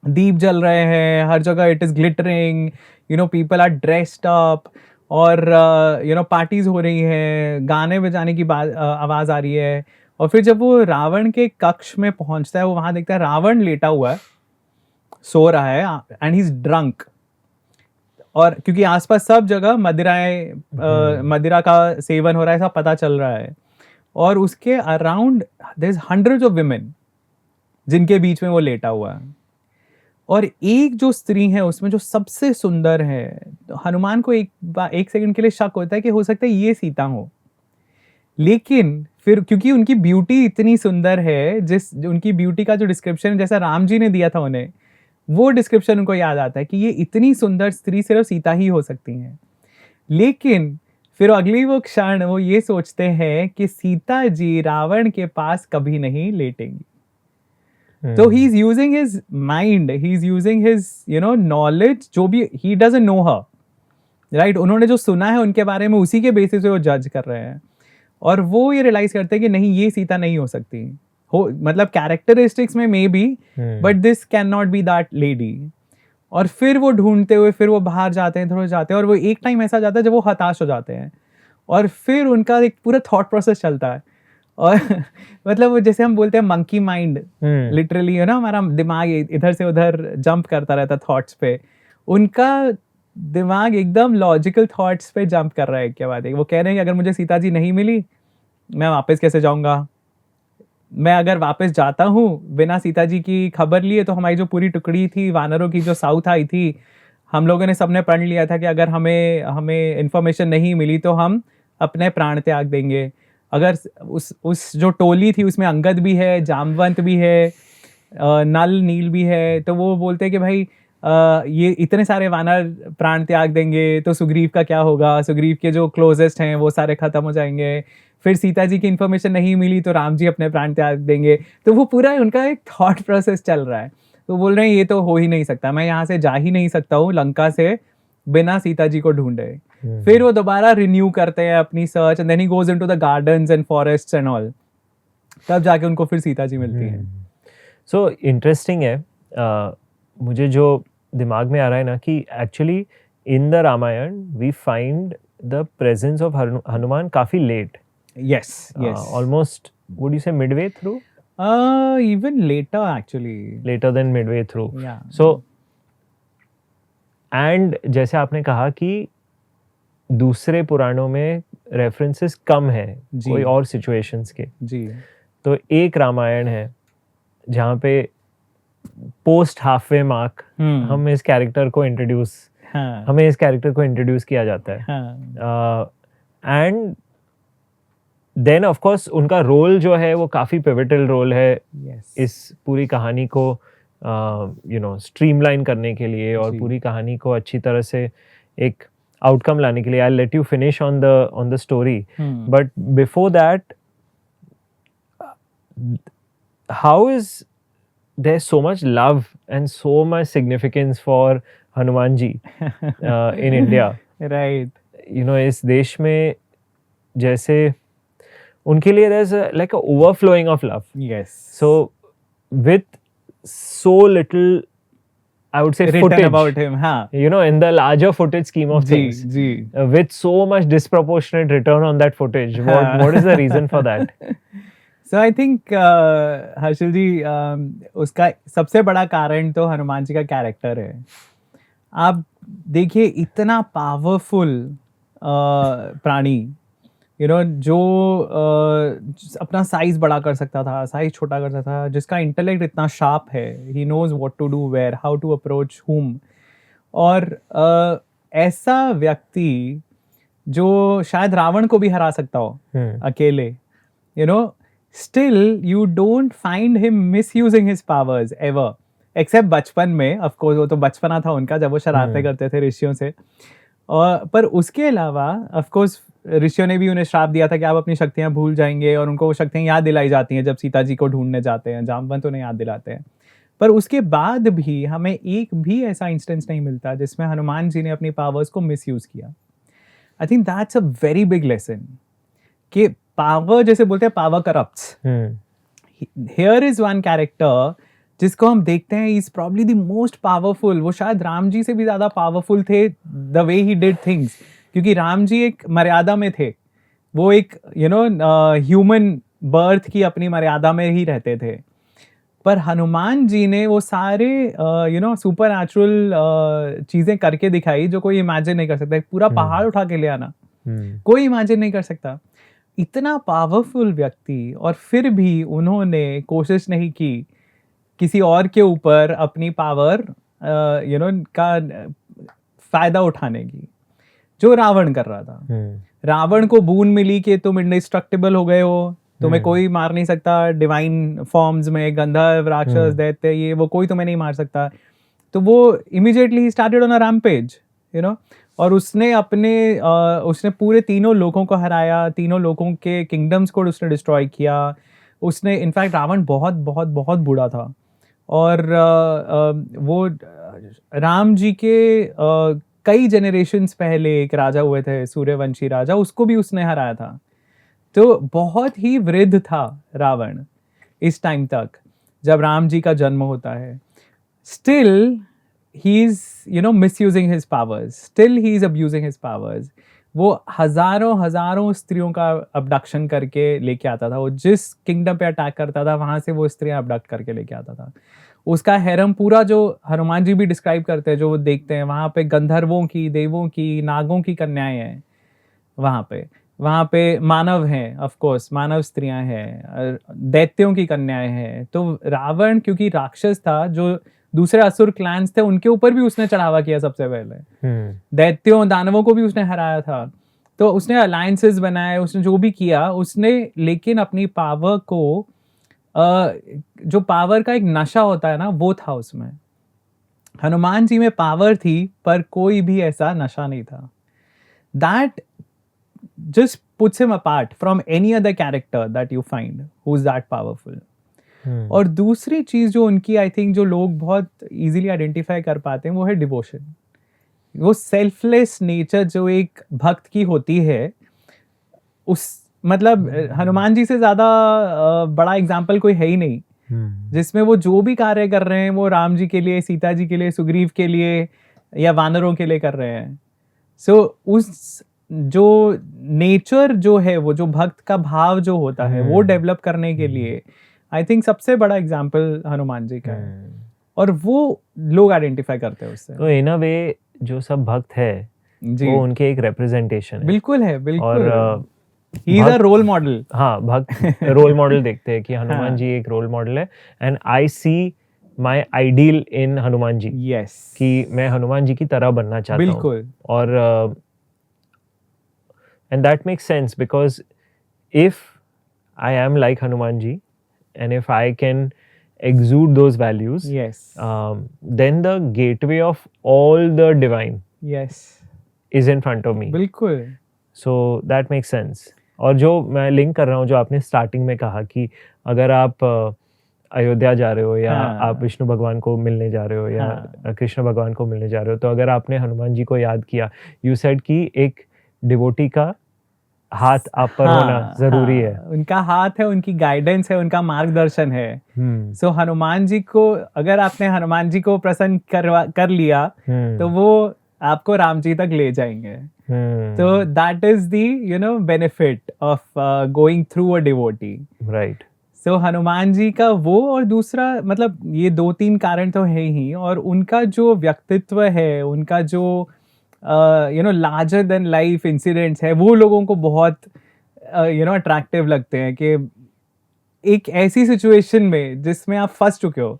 दीप जल रहे हैं हर जगह, it is glittering, people are dressed up, और पार्टीज हो रही हैं, गाने बजाने की आवाज आ रही है। और फिर जब वो रावण के कक्ष में पहुंचता है, वो वहां देखता है रावण लेटा हुआ है, सो रहा है, एंड ही इज ड्रंक। और क्योंकि आसपास सब जगह मदिरा का सेवन हो रहा है, ऐसा पता चल रहा है, और उसके around there is hundreds of women जिनके बीच में वो लेटा हुआ है। और एक जो स्त्री है उसमें जो सबसे सुंदर है, तो हनुमान को एक सेकंड के लिए शक होता है कि हो सकता है ये सीता हो, लेकिन फिर क्योंकि उनकी ब्यूटी इतनी सुंदर है, उनकी ब्यूटी का जो डिस्क्रिप्शन जैसा राम जी ने दिया था उन्हें, वो डिस्क्रिप्शन उनको याद आता है कि ये इतनी सुंदर स्त्री सिर्फ सीता ही हो सकती हैं। लेकिन फिर अगली वो क्षण वो ये सोचते हैं कि सीता जी रावण के पास कभी नहीं लेटेंगी। तो he is using his mind, he is using his knowledge, जो भी he doesn't know her, right? उन्होंने जो सुना है उनके बारे में, उसी के बेसिस पे वो जज कर रहे हैं, और वो ये रियलाइज करते हैं कि नहीं, ये सीता नहीं हो सकती, मतलब कैरेक्टरिस्टिक्स में may be, but this can not be that lady. और फिर वो ढूंढते हुए फिर वो बाहर जाते हैं, थोड़ा जाते हैं, और वो एक टाइम ऐसा जाता है जब वो हताश हो जाते हैं, और फिर उनका एक पूरा थॉट प्रोसेस चलता है, और मतलब वो जैसे हम बोलते हैं मंकी माइंड, हम्म लिटरली है ना, हमारा दिमाग इधर से उधर जंप करता रहता थॉट्स पे, उनका दिमाग एकदम लॉजिकल थॉट्स पे जंप कर रहा है क्या बात है। वो कह रहे हैं कि अगर मुझे सीता जी नहीं मिली मैं वापस कैसे जाऊंगा, मैं अगर वापस जाता हूँ बिना सीता जी की खबर लिए तो हमारी जो पूरी टुकड़ी थी वानरों की जो साउथ आई थी, हम लोगों ने सबने पढ़ लिया था कि अगर हमें हमें इन्फॉर्मेशन नहीं मिली तो हम अपने प्राण त्याग देंगे। अगर उस जो टोली थी उसमें अंगद भी है, जामवंत भी है, नल नील भी है, तो वो बोलते हैं कि भाई ये इतने सारे वानर प्राण त्याग देंगे तो सुग्रीव का क्या होगा, सुग्रीव के जो क्लोजेस्ट हैं वो सारे खत्म हो जाएंगे, फिर सीता जी की इन्फॉर्मेशन नहीं मिली तो राम जी अपने प्राण त्याग देंगे। तो वो पूरा उनका एक थॉट प्रोसेस चल रहा है। तो बोल रहे हैं ये तो हो ही नहीं सकता, मैं यहाँ से जा ही नहीं सकता हूँ लंका से बिना सीता जी को ढूंढे। फिर वो दोबारा रिन्यू करते हैं अपनी search and then he goes into the gardens and forests and all, तब जाके उनको फिर सीता जी मिलती हैं। सो इंटरेस्टिंग है। मुझे जो दिमाग में आ रहा है ना कि actually in the Ramayan we find the presence of Hanuman काफी late, Yes, yes. almost would you say midway through, Even later actually. later than midway through. Yeah. So and जैसे आपने कहा कि दूसरे पुराणों में रेफरेंसेस कम है जी। कोई और सिचुएशंस के, जी। तो एक रामायण है जहाँ पे पोस्ट हाफवे मार्क हम इस कैरेक्टर को इंट्रोड्यूस हाँ। हमें इस कैरेक्टर को इंट्रोड्यूस किया जाता है, हाँ। एंड देन ऑफ कोर्स उनका रोल जो है वो काफ़ी पिवटल रोल है Yes. इस पूरी कहानी को स्ट्रीमलाइन करने के लिए और जी। पूरी कहानी को अच्छी तरह से एक आउटकम लाने के लिए। I let you finish on the story, but before that how is there so much love and so much significance for Hanuman ji in India, Right. इस देश में जैसे उनके लिए there's like a overflowing of love. Yes. So with so little, I would say, Written footage about him. हाँ. in the larger footage scheme of ji, things, ji. with so much disproportionate return on that footage, what is the reason for that? So I think Harshal जी, उसका सबसे बड़ा कारण तो हनुमान जी का character है। आप देखिए इतना पावरफुल प्राणी, जो अपना साइज बड़ा कर सकता था, साइज छोटा कर सकता था, जिसका इंटेलेक्ट इतना शार्प है, he knows what to do where, how to approach whom, और ऐसा व्यक्ति जो शायद रावण को भी हरा सकता हो अकेले, still you don't find him misusing his powers ever, except बचपन में। ऑफ कोर्स वो तो बचपना था उनका जब वो शरारतें करते थे ऋषियों से, और पर उसके अलावा ऑफ कोर्स ऋषियों ने भी उन्हें श्राप दिया था कि आप अपनी शक्तियां भूल जाएंगे, और उनको वो शक्तियां याद दिलाई जाती हैं जब सीता जी को ढूंढने जाते हैं, जामवंत उन्हें याद दिलाते हैं। पर उसके बाद भी हमें एक भी ऐसा इंस्टेंस नहीं मिलता जिसमें हनुमान जी ने अपनी पावर्स को मिसयूज किया। I think that's a very big lesson कि पावर, जैसे बोलते हैं power corrupts, here is one character जिसको हम देखते हैं is probably the most powerful. वो शायद राम जी से भी ज्यादा पावरफुल थे the way he did things, क्योंकि राम जी एक मर्यादा में थे, वो एक ह्यूमन बर्थ की अपनी मर्यादा में ही रहते थे। पर हनुमान जी ने वो सारे सुपर नेचुरल चीजें करके दिखाई जो कोई इमेजिन नहीं कर सकता। एक पूरा पहाड़ उठा के ले आना कोई इमेजिन नहीं कर सकता। इतना पावरफुल व्यक्ति, और फिर भी उन्होंने कोशिश नहीं की किसी और के ऊपर अपनी पावर का फायदा उठाने की, जो रावण कर रहा था। रावण को बून मिली कि तुम इंडिस्ट्रक्टिबल हो गए हो, तुम्हें कोई मार नहीं सकता, डिवाइन फॉर्म्स में गंधर्व, राक्षस, दैत्य, ये वो कोई तुम्हें नहीं मार सकता। तो वो immediately he started on a rampage, और उसने पूरे तीनों लोगों को हराया, तीनों लोगों के किंगडम्स को उसने डिस्ट्रॉय किया। उसने इनफैक्ट रावण बहुत बहुत बहुत बूढ़ा था, और वो राम जी के कई जनरेशन्स पहले एक राजा हुए थे, सूर्यवंशी राजा, उसको भी उसने हराया था। तो बहुत ही वृद्ध था रावण इस टाइम तक जब राम जी का जन्म होता है। Still he is misusing his powers, still he is abusing his powers, वो हजारों स्त्रियों का अबडक्शन करके लेके आता था। वो जिस किंगडम पे अटैक करता था वहां से वो स्त्रियां अबडक्ट करके लेके आता था। उसका हैरम पूरा, जो हनुमान जी भी डिस्क्राइब करते हैं, जो वो देखते हैं वहां पे गंधर्वों की, देवों की, नागों की कन्याएं हैं वहां पे मानव हैं, ऑफ कोर्स मानव स्त्रियां हैं, दैत्यों की कन्याएं हैं। तो रावण क्योंकि राक्षस था, जो दूसरे असुर क्लैंस थे उनके ऊपर भी उसने चढ़ावा किया सबसे पहले। दैत्यों दानवों को भी उसने हराया था। तो उसने अलायंसेस बनाए, उसने जो भी किया उसने, लेकिन अपनी पावर को जो पावर का एक नशा होता है ना, वो था उसमें। हनुमान जी में पावर थी पर कोई भी ऐसा नशा नहीं था। That just puts him apart from any other character that you find who's that powerful. और दूसरी चीज जो उनकी, आई थिंक जो लोग बहुत इजीली आइडेंटिफाई कर पाते हैं, वो है डिवोशन। वो सेल्फलेस नेचर जो एक भक्त की होती है, उस मतलब हनुमान जी से ज्यादा बड़ा एग्जाम्पल कोई है ही नहीं, जिसमें वो जो भी कार्य कर रहे हैं वो राम जी के लिए, सीता जी के लिए, सुग्रीव के लिए या वानरों के लिए कर रहे हैं। सो उस जो नेचर जो है, वो जो भक्त का भाव जो होता है, वो डेवलप करने के लिए आई थिंक सबसे बड़ा एग्जाम्पल हनुमान जी का है, और वो लोग आइडेंटिफाई करते हैं उससे। तो इन अ वे जो सब भक्त है जी, वो उनके एक रिप्रेजेंटेशन है। बिल्कुल है, बिल्कुल। और he is a role model. हाँ, भक्त रोल मॉडल देखते हैं कि हनुमान हाँ। जी एक रोल मॉडल है, and I see my ideal in Hanuman ji. Yes, कि मैं हनुमान जी की तरह बनना चाहता हूँ। बिल्कुल। और and that makes sense, because if I am like Hanuman ji and if I can exude those values, yes, then the gateway of all the divine yes, is in front of me. बिल्कुल। So that makes sense. और जो मैं link कर रहा हूँ, जो आपने starting में कहा कि अगर आप अयोध्या जा रहे हो, या हाँ। आप विष्णु भगवान को मिलने जा रहे हो, या हाँ। कृष्ण भगवान को मिलने जा रहे हो, तो अगर आपने हनुमान जी को याद किया, यू सेड कि एक डिवोटी का हाथ आप पर होना जरूरी है। उनका हाथ है, उनकी गाइडेंस है, उनका मार्गदर्शन है। सो हनुमान जी को, अगर आपने हनुमान जी को प्रसन्न कर लिया, तो वो आपको राम जी तक ले जाएंगे। तो that is the benefit of going through a devotee, right. So Hanuman ji का वो, और दूसरा मतलब ये 2-3 कारण तो है ही, और उनका जो व्यक्तित्व है, उनका जो लार्जर देन लाइफ इंसिडेंट्स है, वो लोगों को बहुत अट्रैक्टिव लगते हैं। कि एक ऐसी सिचुएशन में जिसमें आप फंस चुके हो,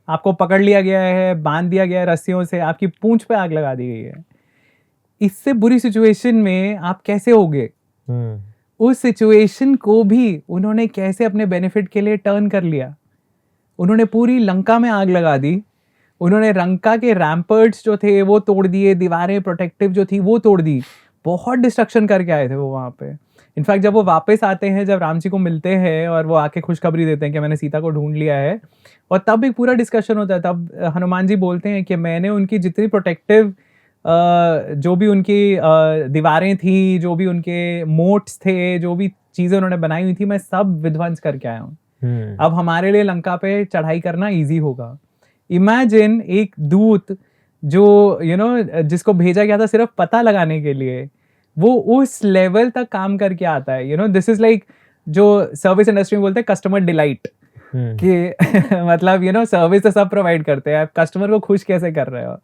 आपको पकड़ लिया गया है, बांध दिया गया है रस्सियों से, आपकी पूंछ पे आग लगा दी गई है, इससे बुरी सिचुएशन में आप कैसे होगे? उस सिचुएशन को भी उन्होंने कैसे अपने बेनिफिट के लिए टर्न कर लिया। उन्होंने पूरी लंका में आग लगा दी, उन्होंने लंका के रैम्पर्ट्स जो थे वो तोड़ दिए, दीवारें प्रोटेक्टिव जो थी वो तोड़ दी, बहुत डिस्ट्रक्शन करके आए थे वो वहाँ पे। इनफैक्ट जब वो वापस आते हैं, जब राम जी को मिलते हैं और वो आके खुशखबरी देते हैं कि मैंने सीता को ढूंढ लिया है, और तब एक पूरा डिस्कशन होता है। तब हनुमान जी बोलते हैं कि मैंने उनकी जितनी प्रोटेक्टिव जो भी उनकी दीवारें थी, जो भी उनके मोट्स थे, जो भी चीज़ें उन्होंने बनाई हुई थी, मैं सब विध्वंस करके आया हूँ। अब हमारे लिए लंका पे चढ़ाई करना ईजी होगा। इमेजिन एक दूत जो जिसको भेजा गया था सिर्फ पता लगाने के लिए, वो उस लेवल तक काम करके आता है। दिस इज लाइक जो सर्विस इंडस्ट्री में बोलते हैं कस्टमर डिलाइट, कि मतलब सर्विस तो सब प्रोवाइड करते हैं, आप कस्टमर को खुश कैसे कर रहे हो।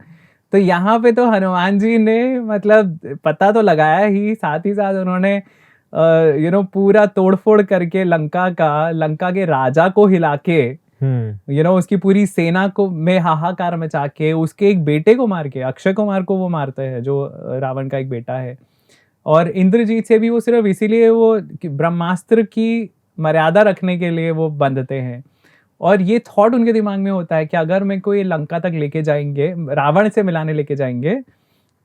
तो यहाँ पे तो हनुमान जी ने मतलब पता तो लगाया ही, साथ साथ उन्होंने पूरा तोड़फोड़ करके लंका के राजा को हिला के, उसकी पूरी सेना को में हाहाकार मचा के, उसके एक बेटे को मार के, अक्षय कुमार को वो मारते हैं, जो रावण का एक बेटा है। और इंद्रजीत से भी वो सिर्फ इसीलिए वो ब्रह्मास्त्र की मर्यादा रखने के लिए वो बंधते हैं। और ये थॉट उनके दिमाग में होता है कि अगर मैं को ये लंका तक लेके जाएंगे, रावण से मिलाने लेके जाएंगे,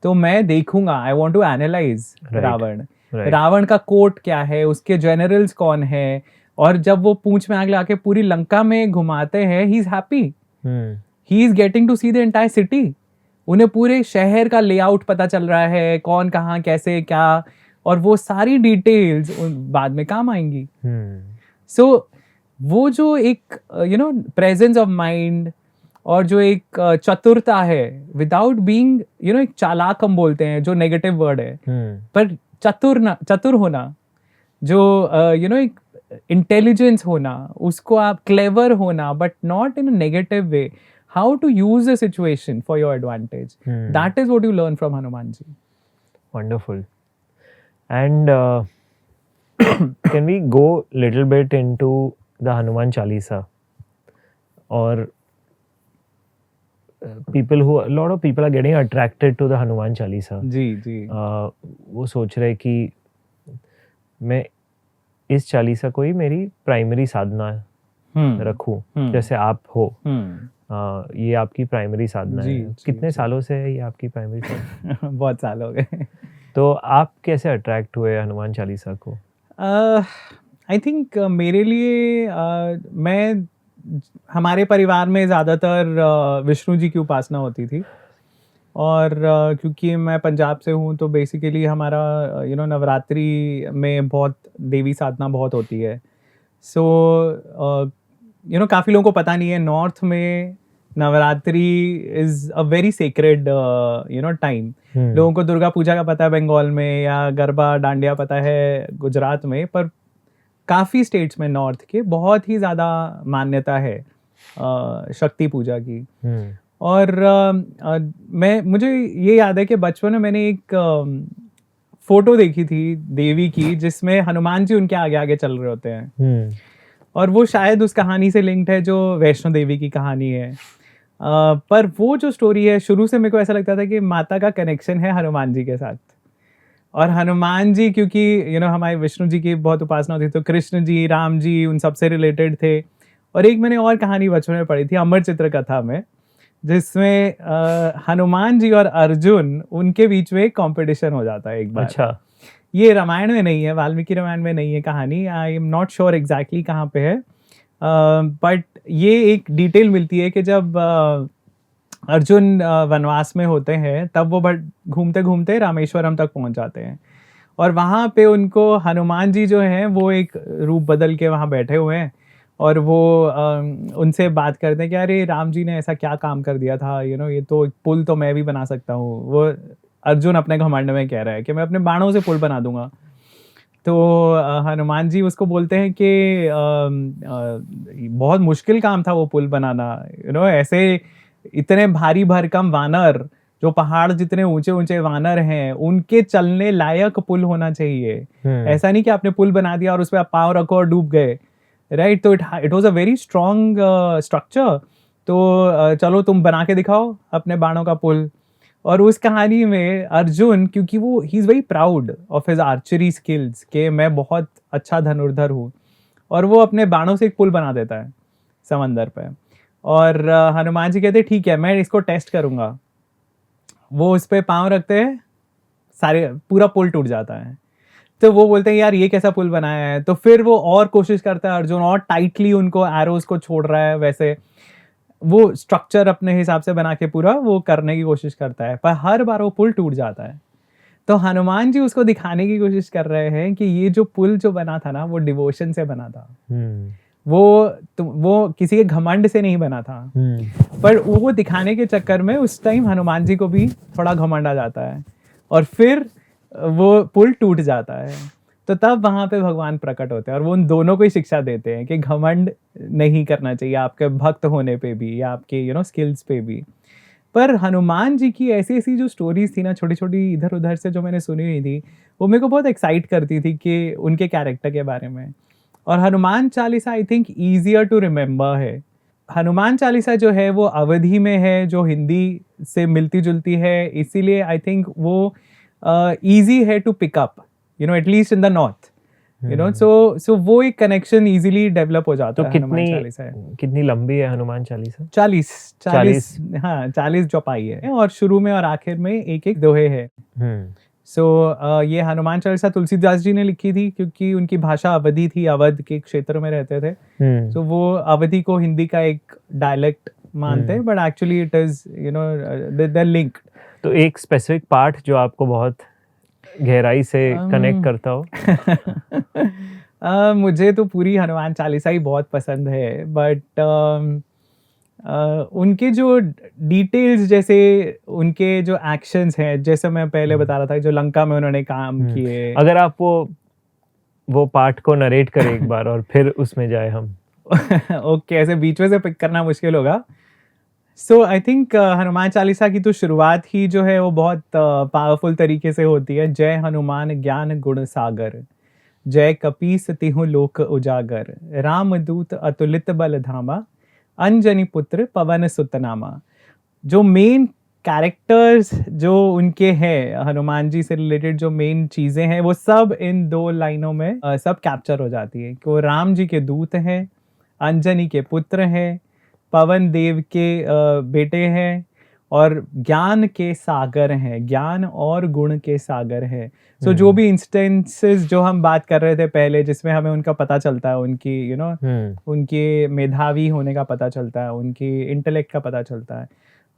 तो मैं देखूंगा, I want to analyse Ravan का कोर्ट क्या है, उसके जनरल्स कौन है। और जब वो पूंछ में आग लगा के पूरी लंका में घुमाते हैं, he is happy, he is getting to see the entire city. उन्हें पूरे शहर का लेआउट पता चल रहा है, कौन कहाँ कैसे क्या, और वो सारी डिटेल्स बाद में काम आएंगी। सो वो जो एक प्रेजेंस ऑफ माइंड, और जो एक चतुरता है, विदाउट बीइंग एक चालाक हम बोलते हैं जो नेगेटिव वर्ड है, पर चतुर होना, जो यू नो एक इंटेलिजेंस होना, उसको आप क्लेवर होना, but not in a negative way, how to use a situation for your advantage, that is what you learn from Hanuman ji. Wonderful. And can we go little bit into the Hanuman Chalisa? Or a lot of people are getting attracted to the Hanuman Chalisa. जी. वो सोच रहे कि मैं इस चालीसा को ही मेरी primary साधना रखूं, जैसे आप हो. ये आपकी प्राइमरी साधना है. कितने सालों से है ये आपकी प्राइमरी साधना? बहुत साल हो गए. तो आप कैसे अट्रैक्ट हुए हनुमान चालीसा को? आई थिंक मेरे लिए हमारे परिवार में ज़्यादातर विष्णु जी की उपासना होती थी, और क्योंकि मैं पंजाब से हूँ तो बेसिकली हमारा नवरात्रि में बहुत देवी साधना बहुत होती है. सो काफ़ी लोगों को पता नहीं है, नॉर्थ में Navratri is a very sacred time. लोगों को दुर्गा पूजा का पता है बंगाल में, या गरबा डांडिया पता है गुजरात में, पर काफ़ी स्टेट्स में नॉर्थ के बहुत ही ज़्यादा मान्यता है शक्ति पूजा की. और मुझे ये याद है कि बचपन में मैंने एक फोटो देखी थी देवी की, जिसमें हनुमान जी उनके आगे आगे चल रहे होते हैं. और वो शायद उस कहानी से लिंक्ड है जो वैष्णो देवी की कहानी है. पर वो जो स्टोरी है, शुरू से मेरे को ऐसा लगता था कि माता का कनेक्शन है हनुमान जी के साथ. और हनुमान जी क्योंकि हमारे विष्णु जी की बहुत उपासना होती, तो कृष्ण जी, राम जी, उन सबसे रिलेटेड थे. और एक मैंने और कहानी बचपन में पढ़ी थी अमर चित्र कथा में, जिसमें हनुमान जी और अर्जुन, उनके बीच में एक कॉम्पिटिशन हो जाता है एक बार. अच्छा. ये रामायण में नहीं है, वाल्मीकि रामायण में नहीं है कहानी, I am not sure exactly कहाँ पे है, बट ये एक डिटेल मिलती है कि जब अर्जुन वनवास में होते हैं, तब वो घूमते घूमते रामेश्वरम तक पहुंच जाते हैं. और वहाँ पे उनको हनुमान जी जो हैं वो एक रूप बदल के वहाँ बैठे हुए हैं, और वो उनसे बात करते हैं कि अरे राम जी ने ऐसा क्या काम कर दिया था, ये तो पुल तो मैं भी बना सकता हूँ. वो अर्जुन अपने घमंड में कह रहा है कि मैं अपने बाणों से पुल बना दूंगा. तो हनुमान जी उसको बोलते हैं कि बहुत मुश्किल काम था वो पुल बनाना. ऐसे इतने भारी भरकम वानर, जो पहाड़ जितने ऊंचे ऊंचे वानर हैं, उनके चलने लायक पुल होना चाहिए. ऐसा नहीं कि आपने पुल बना दिया और उस पर आप पाँव रखो और डूब गए, राइट. तो it was a very strong structure. तो चलो तुम बना के दिखाओ अपने बाणों का पुल. और उस कहानी में अर्जुन, क्योंकि वो he is very proud of his archery skills, कि मैं बहुत अच्छा धनुर्धर हूँ, और वो अपने बाणों से एक पुल बना देता है समंदर पे. और हनुमान जी कहते हैं ठीक है, मैं इसको टेस्ट करूँगा. वो उस पर पाँव रखते हैं, पूरा पुल टूट जाता है. तो वो बोलते हैं यार ये कैसा पुल बनाया है. तो फिर वो और कोशिश करता है अर्जुन, और टाइटली उनको एरोज को छोड़ रहा है. वैसे वो स्ट्रक्चर अपने हिसाब से बना के पूरा वो करने की कोशिश करता है, पर हर बार वो पुल टूट जाता है. तो हनुमान जी उसको दिखाने की कोशिश कर रहे हैं कि ये जो पुल जो बना था ना, वो डिवोशन से बना था. वो किसी के घमंड से नहीं बना था. पर वो दिखाने के चक्कर में उस टाइम हनुमान जी को भी थोड़ा घमंड आ जाता है, और फिर वो पुल टूट जाता है. तो तब वहाँ पे भगवान प्रकट होते हैं, और वो उन दोनों को ही शिक्षा देते हैं कि घमंड नहीं करना चाहिए आपके भक्त होने पे भी, या आपके स्किल्स पे भी. पर हनुमान जी की ऐसी ऐसी जो स्टोरीज थी ना, छोटी छोटी इधर उधर से जो मैंने सुनी हुई थी, वो मेरे को बहुत एक्साइट करती थी कि उनके कैरेक्टर के बारे में. और Hanuman Chalisa I think easier to remember है. हनुमान चालीसा जो है वो अवधी में है, जो हिंदी से मिलती जुलती है, इसीलिए आई थिंक वो ईजी है to pick up, at least in the north. So वो एक कनेक्शन इजीली डेवलप हो जाता है. हनुमान चालीसा है. कितनी लंबी है हनुमान चालीसा? 40. हाँ, 40 चौपाई है, और शुरू में और आखिर में एक एक दोहे है. सो ये हनुमान चालीसा तुलसीदास जी ने लिखी थी, क्योंकि उनकी भाषा अवधी थी, अवध के क्षेत्र में रहते थे. तो वो अवधी को हिंदी का एक डायलेक्ट मानते हैं, but actually it is they linked. तो एक स्पेसिफिक पार्ट जो आपको बहुत गहराई से कनेक्ट करता हो? मुझे तो पूरी हनुमान चालीसा ही बहुत पसंद है, बट उनके जो डिटेल्स, जैसे उनके जो एक्शंस हैं, जैसे मैं पहले बता रहा था जो लंका में उन्होंने काम किए। अगर आप वो पार्ट को नरेट करें एक बार और फिर उसमें जाए हम। ओके, ऐसे बीच में से पिक करना मुश्किल होगा। सो आई थिंक हनुमान चालीसा की तो शुरुआत ही जो है वो बहुत पावरफुल तरीके से होती है। जय हनुमान ज्ञान गुण सागर, जय कपीस तिहु लोक उजागर, राम दूत अतुलित बल धामा, अंजनी पुत्र पवन सुत नामा। जो मेन कैरेक्टर्स जो उनके हैं, हनुमान जी से रिलेटेड जो मेन चीजें हैं, वो सब इन 2 लाइनों में सब कैप्चर हो जाती है कि वो राम जी के दूत हैं, अंजनी के पुत्र हैं, पवन देव के बेटे हैं, और ज्ञान के सागर हैं, ज्ञान और गुण के सागर हैं। सो जो भी इंस्टेंसेस जो हम बात कर रहे थे पहले, जिसमें हमें उनका पता चलता है, उनकी उनके मेधावी होने का पता चलता है, उनकी इंटेलेक्ट का पता चलता है,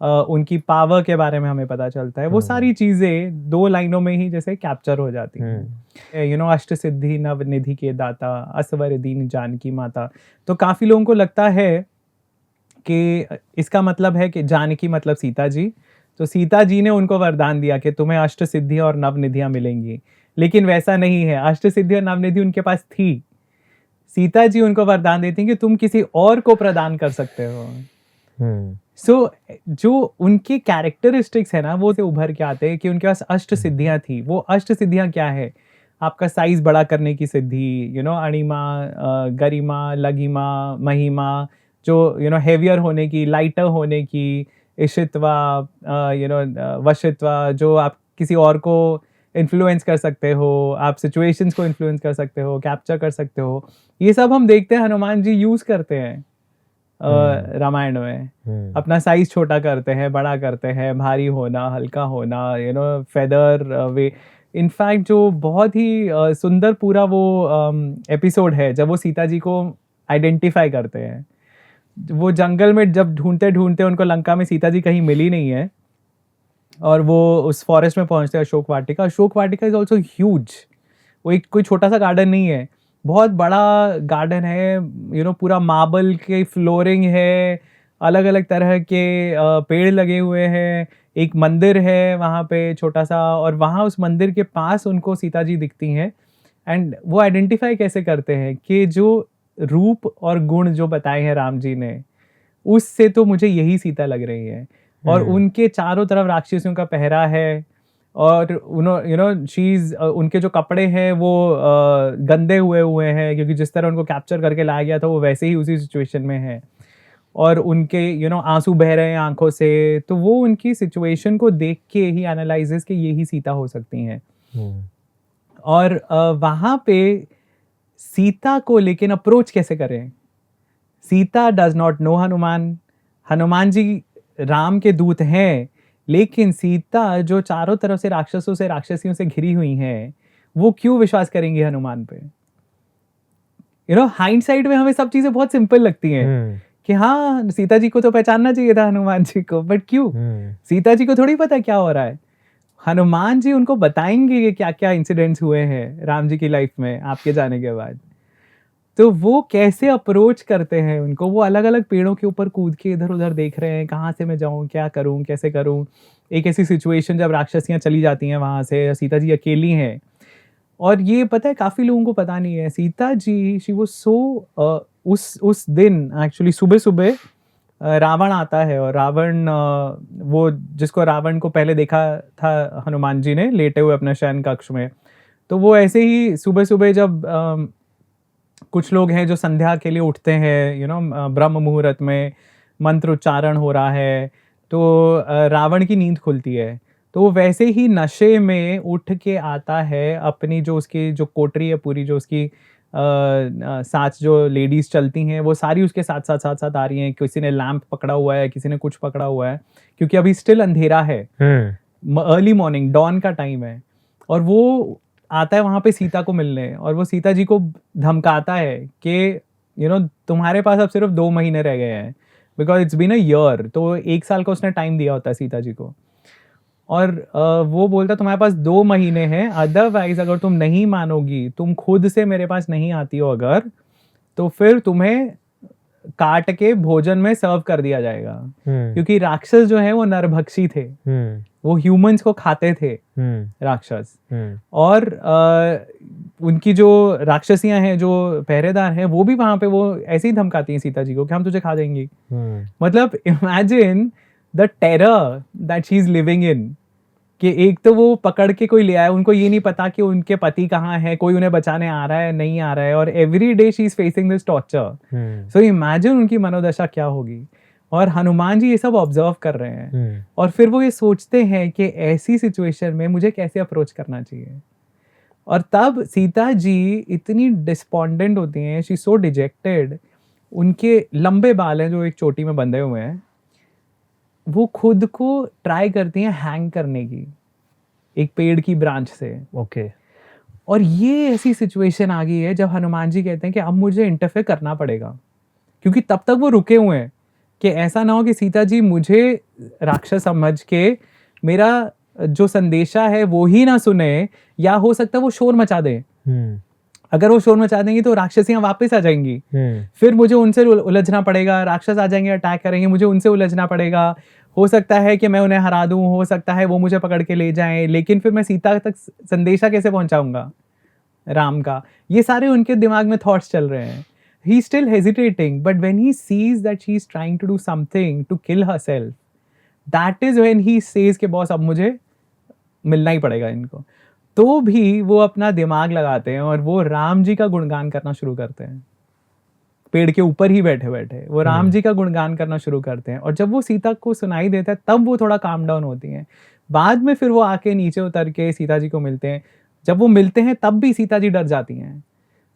उनकी पावर के बारे में हमें पता चलता है, वो सारी चीजें 2 लाइनों में ही जैसे कैप्चर हो जाती हैं। अष्ट सिद्धि नव निधि के दाता, असवर दीन जानकी माता। तो काफी लोगों को लगता है कि इसका मतलब है कि जानकी मतलब सीता जी, तो सीता जी ने उनको वरदान दिया कि तुम्हें अष्ट सिद्धि और नव निधियां मिलेंगी। लेकिन वैसा नहीं है, अष्ट सिद्धि और नव निधि उनके पास थी, सीता जी उनको वरदान देती हैं कि तुम किसी और को प्रदान कर सकते हो। सो जो उनके कैरेक्टरिस्टिक्स है ना, वो से उभर के आते हैं कि उनके पास अष्ट सिद्धियां थी। वो अष्ट सिद्धियां क्या है? आपका साइज बड़ा करने की सिद्धि, अणिमा, गरिमा, लघिमा, महिमा, जो हेवियर होने की, लाइटर होने की, इशित्वा, वशित्वा, जो आप किसी और को इन्फ्लुएंस कर सकते हो, आप सिचुएशंस को इन्फ्लुएंस कर सकते हो, कैप्चर कर सकते हो। ये सब हम देखते हैं हनुमान जी यूज करते हैं रामायण में। अपना साइज छोटा करते हैं, बड़ा करते हैं, भारी होना, हल्का होना, फेदर वे। इनफैक्ट जो बहुत ही सुंदर पूरा वो एपिसोड है, जब वो सीता जी को आइडेंटिफाई करते हैं, वो जंगल में जब ढूंढते ढूंढते उनको लंका में सीता जी कहीं मिली नहीं है, और वो उस फॉरेस्ट में पहुंचते हैं, Ashok Vatika. Ashok Vatika is also huge. वो एक कोई छोटा सा गार्डन नहीं है, बहुत बड़ा गार्डन है। पूरा मार्बल के फ्लोरिंग है, अलग अलग तरह के पेड़ लगे हुए हैं, एक मंदिर है वहाँ पे छोटा सा, और वहाँ उस मंदिर के पास उनको सीता जी दिखती हैं। एंड वो आइडेंटिफाई कैसे करते हैं कि जो रूप और गुण जो बताए हैं राम जी ने, उससे तो मुझे यही सीता लग रही है। और उनके चारों तरफ राक्षसियों का पहरा है, और शीज उनके जो कपड़े हैं वो गंदे हुए हैं, क्योंकि जिस तरह उनको कैप्चर करके लाया गया था वो वैसे ही उसी सिचुएशन में है, और उनके आंसू बह रहे हैं आंखों से। तो वो उनकी सिचुएशन को देख के ही एनालाइजेस कि यही सीता हो सकती हैं। और वहां पे सीता को लेकिन अप्रोच कैसे करें? Sita does not know Hanuman. Hanuman ji Ram के दूत हैं, लेकिन सीता जो चारों तरफ से राक्षसों से, राक्षसियों से घिरी हुई हैं, वो क्यों विश्वास करेंगी हनुमान पे? हाइंडसाइड में हमें सब चीजें बहुत सिंपल लगती हैं कि हाँ, सीता जी को तो पहचानना चाहिए था हनुमान जी को, बट क्यों? सीता जी को थोड़ी पता क्या हो रहा है। हनुमान जी उनको बताएंगे कि क्या क्या इंसिडेंट्स हुए हैं राम जी की लाइफ में आपके जाने के बाद। तो वो कैसे अप्रोच करते हैं उनको? वो अलग अलग पेड़ों के ऊपर कूद के इधर उधर देख रहे हैं, कहाँ से मैं जाऊँ, क्या करूँ, कैसे करूँ। एक ऐसी सिचुएशन जब राक्षसियाँ चली जाती हैं वहाँ से, सीता जी अकेली हैं। और ये पता है काफ़ी लोगों को पता नहीं है, Sita ji she was so उस दिन एक्चुअली सुबह सुबह रावण आता है, और रावण वो जिसको रावण को पहले देखा था हनुमान जी ने लेटे हुए अपने शयन कक्ष में, तो वो ऐसे ही सुबह सुबह जब कुछ लोग हैं जो संध्या के लिए उठते हैं, ब्रह्म मुहूर्त में मंत्र उच्चारण हो रहा है, तो रावण की नींद खुलती है। तो वो वैसे ही नशे में उठ के आता है, अपनी जो उसकी जो कोठरी है पूरी, जो उसकी साथ जो लेडीज चलती हैं वो सारी उसके साथ साथ साथ साथ आ रही हैं। किसी ने लैंप पकड़ा हुआ है, किसी ने कुछ पकड़ा हुआ है, क्योंकि अभी स्टिल अंधेरा है, अर्ली मॉर्निंग, डॉन का टाइम है। और वो आता है वहां पे सीता को मिलने, और वो सीता जी को धमकाता है कि तुम्हारे पास अब सिर्फ 2 महीने रह गए हैं, because it's been a year. तो 1 साल का उसने टाइम दिया होता है सीता जी को, और वो बोलता तुम्हारे पास 2 महीने हैं, अदरवाइज अगर तुम नहीं मानोगी, तुम खुद से मेरे पास नहीं आती हो अगर, तो फिर तुम्हें काट के भोजन में सर्व कर दिया जाएगा, क्योंकि राक्षस जो है वो नरभक्षी थे, वो ह्यूमंस को खाते थे राक्षस। और उनकी जो राक्षसियां हैं, जो पहरेदार हैं, वो भी वहां पे वो ऐसे ही धमकाती हैं सीता जी को कि हम तुझे खा देंगी। मतलब imagine the terror that she is living in, कि एक तो वो पकड़ के कोई ले आया, उनको ये नहीं पता कि उनके पति कहाँ है, कोई उन्हें बचाने आ रहा है नहीं आ रहा है, और every day she is facing this torture. So imagine उनकी मनोदशा क्या होगी। और हनुमान जी ये सब ऑब्जर्व कर रहे हैं, और फिर वो ये सोचते हैं कि ऐसी सिचुएशन में मुझे कैसे अप्रोच करना चाहिए। और तब सीता जी इतनी डिस्पॉन्डेंट होती हैं, शी सो डिजेक्टेड, उनके लंबे बाल हैं जो एक चोटी में बंधे हुए हैं, वो खुद को ट्राई करती हैं हैंग करने की एक पेड़ की ब्रांच से। ओके। और ये ऐसी सिचुएशन आ गई है जब हनुमान जी कहते हैं कि अब मुझे इंटरफेयर करना पड़ेगा, क्योंकि तब तक वो रुके हुए हैं कि ऐसा ना हो कि सीता जी मुझे राक्षस समझ के मेरा जो संदेशा है वो ही ना सुने, या हो सकता है वो शोर मचा दे। अगर वो शोर मचा देंगी तो राक्षसियां वापस आ जाएंगी, फिर मुझे उनसे उलझना पड़ेगा, राक्षस आ जाएंगे, अटैक करेंगे, मुझे उनसे उलझना पड़ेगा। हो सकता है कि मैं उन्हें हरा दूं, हो सकता है वो मुझे पकड़ के ले जाएं, लेकिन फिर मैं सीता तक संदेशा कैसे पहुंचाऊंगा राम का। ये सारे उनके दिमाग में थॉट्स चल रहे हैं। he is still hesitating, but when he sees that she is trying to do something to kill herself, that is when he says कि बॉस अब मुझे मिलना ही पड़ेगा इनको। तो भी वो अपना दिमाग लगाते हैं और वो राम जी का गुणगान करना शुरू करते हैं। पेड़ के ऊपर ही बैठे बैठे वो राम जी का गुणगान करना शुरू करते हैं, और जब वो सीता को सुनाई देता है तब वो थोड़ा काम डाउन होती हैं। बाद में फिर वो आके नीचे उतर के सीता जी को मिलते हैं। जब वो मिलते हैं तब भी सीता जी डर जाती हैं,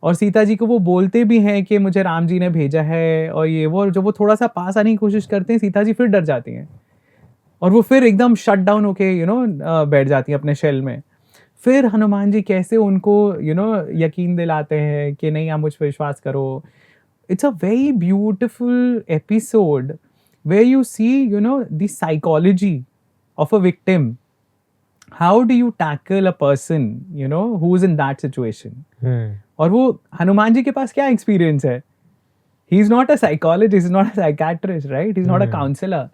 और सीता जी को वो बोलते भी हैं कि मुझे राम जी ने भेजा है और ये वो। जब वो थोड़ा सा पास आने की कोशिश करते हैं, सीता जी फिर डर जाती हैं, और वो फिर एकदम शट डाउन होके बैठ जाती हैं अपने शेल में। फिर हनुमान जी कैसे उनको यकीन दिलाते हैं कि नहीं, आप मुझ पर विश्वास करो। It's a very beautiful episode where you see the psychology of a victim. How do you tackle a person who is in that situation. और वो हनुमान जी के पास क्या एक्सपीरियंस है? He is not a psychologist, is not a psychiatrist, right? Is not a counsellor.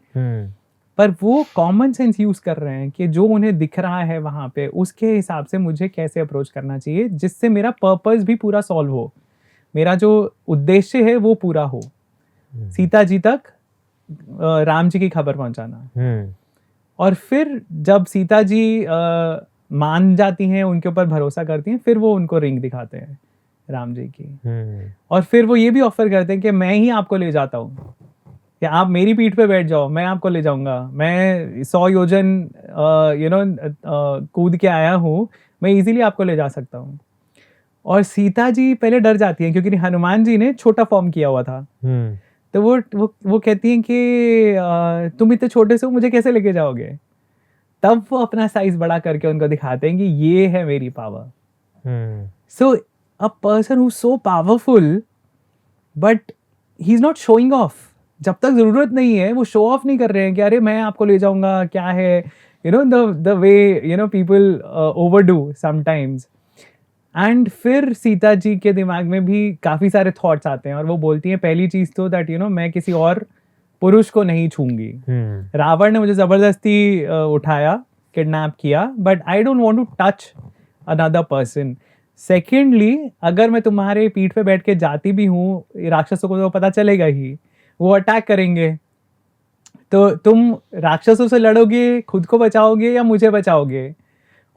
पर वो common sense use कर रहे हैं कि जो उन्हें दिख रहा है वहां पे, उसके हिसाब से मुझे कैसे अप्रोच करना चाहिए जिससे मेरा पर्पस भी पूरा सॉल्व हो, मेरा जो उद्देश्य है वो पूरा हो, सीता जी तक राम जी की खबर पहुंचाना. और फिर जब सीता जी मान जाती हैं, उनके ऊपर भरोसा करती हैं, फिर वो उनको रिंग दिखाते हैं राम जी की. और फिर वो ये भी ऑफर करते हैं कि मैं ही आपको ले जाता हूँ, कि आप मेरी पीठ पे बैठ जाओ, मैं आपको ले जाऊंगा. मैं 100 योजन कूद के आया हूँ, मैं इजीली आपको ले जा सकता हूँ. और सीता जी पहले डर जाती हैं क्योंकि हनुमान जी ने छोटा फॉर्म किया हुआ था. तो वो कहती हैं कि तुम इतने छोटे से हो, मुझे कैसे लेके जाओगे? तब वो अपना साइज बड़ा करके उनको दिखाते हैं कि ये है मेरी power. So a person who so powerful but he is not showing off. जब तक जरूरत नहीं है वो शो ऑफ नहीं कर रहे हैं कि अरे मैं आपको ले जाऊंगा, क्या है, the way people overdo sometimes. And फिर सीता जी के दिमाग में भी काफी सारे थॉट्स आते हैं, और वो बोलती हैं पहली चीज तो दैट मैं किसी और पुरुष को नहीं छूंगी. रावण ने मुझे जबरदस्ती उठाया, किडनैप किया, but I don't want to touch another person. Secondly, अगर मैं तुम्हारे पीठ पे बैठ के जाती भी हूँ, राक्षसों को तो पता चलेगा ही, वो अटैक करेंगे. तो तुम राक्षसों से लड़ोगे, खुद को बचाओगे या मुझे बचाओगे?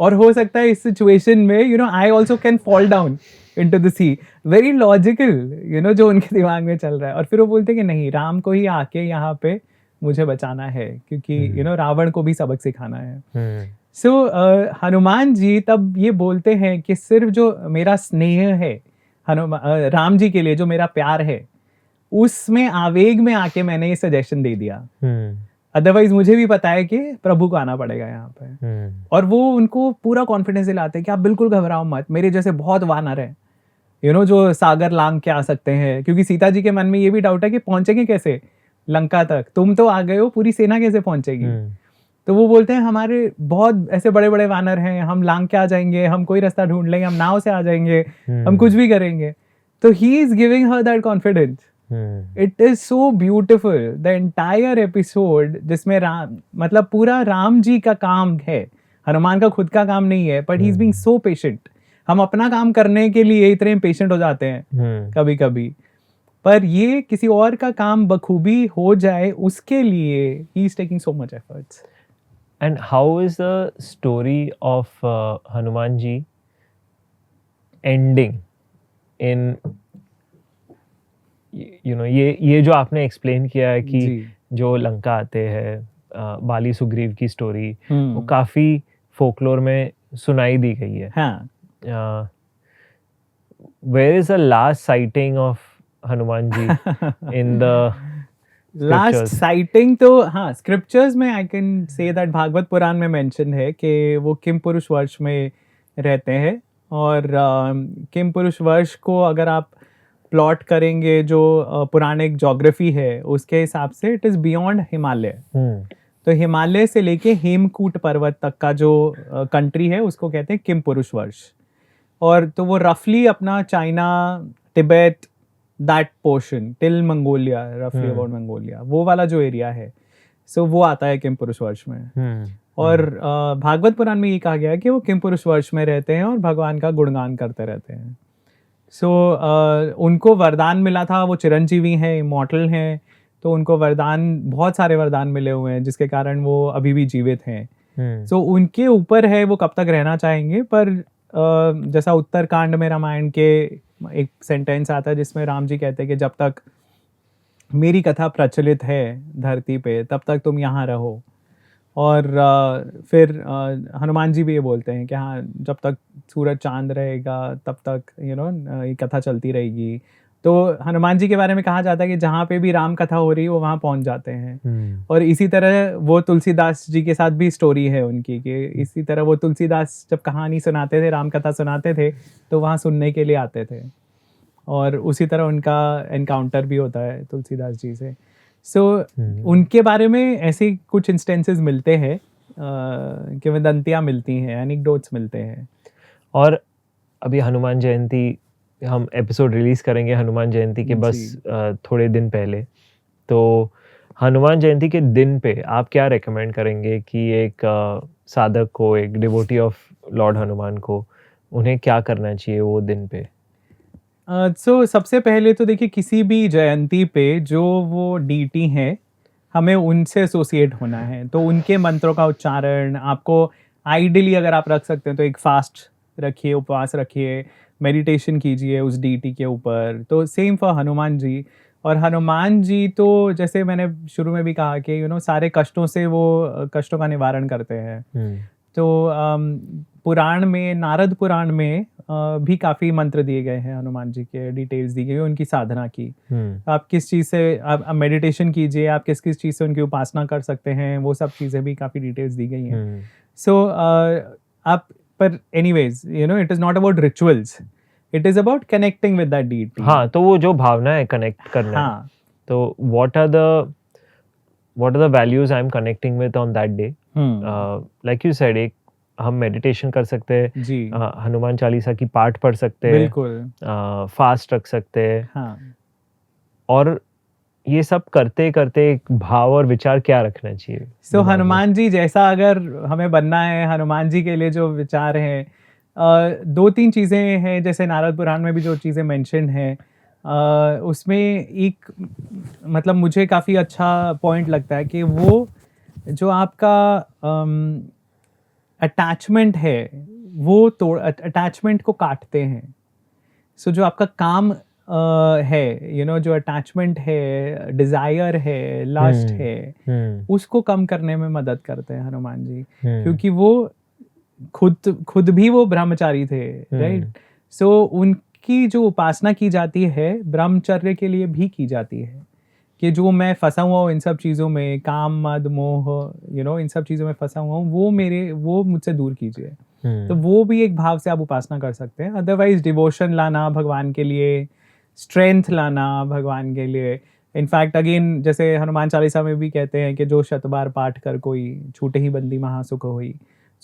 और हो सकता है इस सिचुएशन में I also can fall down into the sea. Very logical जो उनके दिमाग में चल रहा है. और फिर वो बोलते हैं कि नहीं, राम को ही आके यहाँ पे मुझे बचाना है, क्योंकि रावण को भी सबक सिखाना है. सो हनुमान जी तब ये बोलते हैं कि सिर्फ जो मेरा स्नेह है राम जी के लिए, जो मेरा प्यार है, उसमें आवेग में आके मैंने ये सजेशन दे दिया. अदरवाइज मुझे भी पता है कि प्रभु को आना पड़ेगा यहाँ पे. और वो उनको पूरा कॉन्फिडेंस दिलाते हैं कि आप बिल्कुल घबराओ मत, मेरे जैसे बहुत वानर हैं जो सागर लांग के आ सकते हैं. क्योंकि सीता जी के मन में ये भी डाउट है कि पहुंचेंगे कैसे लंका तक, तुम तो आ गए हो, पूरी सेना कैसे पहुंचेगी? तो वो बोलते हैं हमारे बहुत ऐसे बड़े बड़े वानर हैं, हम लांग के आ जाएंगे, हम कोई रास्ता ढूंढ लेंगे, हम नाव से आ जाएंगे, हम कुछ भी करेंगे. तो he is giving her that confidence it is so beautiful the entire episode, जिसमें राम मतलब पूरा राम जी का काम है, हनुमान का खुद का काम नहीं है, but he is being so patient. हम अपना काम करने के लिए इतने इम्पेशेंट हो जाते हैं कभी कभी, पर ये किसी और का काम बखूबी हो जाए उसके लिए he is taking so much efforts. And how is the story of Hanuman ji ending in ये जो आपने एक्सप्लेन किया है कि जी। जो लंका आते हैं, बाली सुग्रीव की स्टोरी वो काफी फोकलोर में सुनाई दी गई है। हाँ, where is the last sighting of Hanuman ji in the last sighting तो हाँ स्क्रिप्चर्स में I can say that Bhagavata Purana में मेंशन है कि वो किम पुरुष वर्ष में रहते हैं, और किम पुरुष वर्ष को अगर आप प्लॉट करेंगे जो पुराणिक ज्योग्राफी है उसके हिसाब से इट इज बियॉन्ड हिमालय। तो हिमालय से लेके हेमकूट पर्वत तक का जो कंट्री है उसको कहते हैं किम पुरुष वर्ष, और तो वो रफली अपना China, Tibet, that portion till Mongolia, रफली अबाउट मंगोलिया, वो वाला जो एरिया है, सो वो आता है किम पुरुष वर्ष में। और भागवत पुराण में ये कहा गया है कि वो किम पुरुष वर्ष में रहते हैं और भगवान का गुणगान करते रहते हैं। सो उनको वरदान मिला था, वो चिरंजीवी हैं, इमॉर्टल हैं, तो उनको वरदान, बहुत सारे वरदान मिले हुए हैं जिसके कारण वो अभी भी जीवित हैं। सो उनके ऊपर है वो कब तक रहना चाहेंगे, पर जैसा उत्तरकांड में रामायण के एक सेंटेंस आता है जिसमें राम जी कहते हैं कि जब तक मेरी कथा प्रचलित है धरती पे तब तक तुम यहाँ रहो, और फिर हनुमान जी भी ये बोलते हैं कि हाँ जब तक सूरज चांद रहेगा तब तक ये कथा चलती रहेगी। तो हनुमान जी के बारे में कहा जाता है कि जहाँ पे भी राम कथा हो रही है वो वहाँ पहुँच जाते हैं। और इसी तरह वो तुलसीदास जी के साथ भी स्टोरी है उनकी कि इसी तरह वो तुलसीदास जब कहानी सुनाते थे, राम कथा सुनाते थे, तो वहाँ सुनने के लिए आते थे, और उसी तरह उनका एनकाउंटर भी होता है तुलसीदास जी से। सो उनके बारे में ऐसे कुछ इंस्टेंसेस मिलते हैं, किंवदंतियाँ मिलती हैं, एनेक्डोट्स मिलते हैं। और अभी हनुमान जयंती, हम एपिसोड रिलीज करेंगे हनुमान जयंती के बस थोड़े दिन पहले, तो हनुमान जयंती के दिन पे आप क्या रेकमेंड करेंगे कि एक साधक को, एक डिवोटी ऑफ लॉर्ड हनुमान को, उन्हें क्या करना चाहिए वो दिन पे? सो सबसे पहले तो देखिए, किसी भी जयंती पे जो वो डीटी हैं हमें उनसे एसोसिएट होना है, तो उनके मंत्रों का उच्चारण आपको आइडियली अगर आप रख सकते हैं तो एक फास्ट रखिए, उपवास रखिए, मेडिटेशन कीजिए उस डीटी के ऊपर। तो सेम फॉर हनुमान जी। और हनुमान जी तो जैसे मैंने शुरू में भी कहा कि सारे कष्टों से वो कष्टों का निवारण करते हैं। तो पुराण में, नारद पुराण में भी काफ़ी मंत्र दिए गए हैं हनुमान जी के, डिटेल्स दी गई है उनकी साधना की। आप किस चीज़ से आप मेडिटेशन कीजिए, आप किस किस चीज़ से उनकी उपासना कर सकते हैं, वो सब चीज़ें भी काफ़ी डिटेल्स दी गई हैं। सो आप, पर anyways it is not about rituals, it is about connecting with that DT. हाँ, तो वो जो भावना है कनेक्ट करना है। हाँ, तो what are the values I am connecting with on that day? Like you said, एक हम मेडिटेशन कर सकते हैं जी, हनुमान चालीसा की पाठ पढ़ सकते हैं, बिल्कुल, फास्ट रख सकते हैं, हाँ। और ये सब करते करते एक भाव और विचार क्या रखना चाहिए? सो हनुमान जी जैसा अगर हमें बनना है, हनुमान जी के लिए जो विचार हैं, 2-3 चीज़ें हैं, जैसे नारद पुराण में भी जो चीज़ें मेंशन हैं, उसमें एक मतलब मुझे काफ़ी अच्छा पॉइंट लगता है कि वो जो आपका अटैचमेंट है वो अटैचमेंट को काटते हैं। सो जो आपका काम है, जो अटैचमेंट है, डिजायर है, लस्ट है, उसको कम करने में मदद करते हैं हनुमान जी, क्योंकि वो खुद भी वो ब्रह्मचारी थे, राइट? सो उनकी जो उपासना की जाती है ब्रह्मचर्य के लिए भी की जाती है, कि जो मैं फंसा हुआ हूँ इन सब चीज़ों में, काम, मद, मोह, इन सब चीज़ों में फंसा हुआ हूँ, वो मुझसे दूर कीजिए। तो वो भी एक भाव से आप उपासना कर सकते हैं। अदरवाइज डिवोशन लाना भगवान के लिए, स्ट्रेंथ लाना भगवान के लिए, इनफैक्ट अगेन जैसे हनुमान चालीसा में भी कहते हैं कि जो शतबार पाठ कर कोई, छूटे ही बंदी महासुख होई।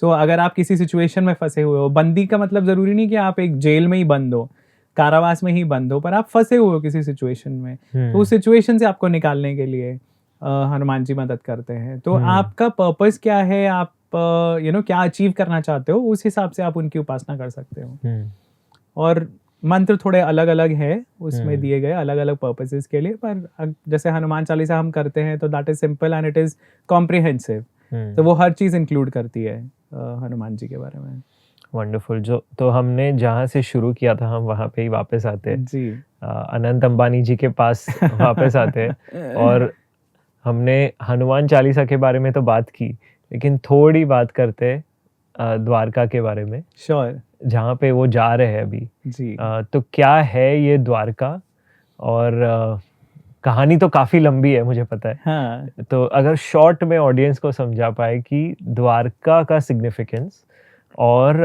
सो अगर आप किसी सिचुएशन में फंसे हुए हो, बंदी का मतलब ज़रूरी नहीं कि आप एक जेल में ही बंद हो, कारावास में ही बंद हो, पर आप फंसे हुए हो किसी सिचुएशन में, तो उस सिचुएशन से आपको निकालने के लिए हनुमान जी मदद करते हैं। तो आपका पर्पस क्या है, आप क्या अचीव करना चाहते हो, उस हिसाब से आप उनकी उपासना कर सकते हो। और मंत्र थोड़े अलग अलग है उसमें दिए गए, अलग अलग पर्पसेस के लिए, पर जैसे हनुमान चालीसा हम करते हैं तो that is simple and it is comprehensive, तो वो हर चीज इंक्लूड करती है हनुमान जी के बारे में। वंडरफुल। जो तो हमने जहाँ से शुरू किया था हम वहाँ पे ही वापस आते हैं जी। अनंत अंबानी जी के पास वापस आते हैं। और हमने हनुमान चालीसा के बारे में तो बात की, लेकिन थोड़ी बात करते हैं द्वारका के बारे में। श्योर। जहाँ पे वो जा रहे हैं अभी जी। तो क्या है ये द्वारका, और कहानी तो काफ़ी लंबी है मुझे पता है। हाँ। तो अगर शॉर्ट में ऑडियंस को समझा पाए कि द्वारका का सिग्निफिकेंस, और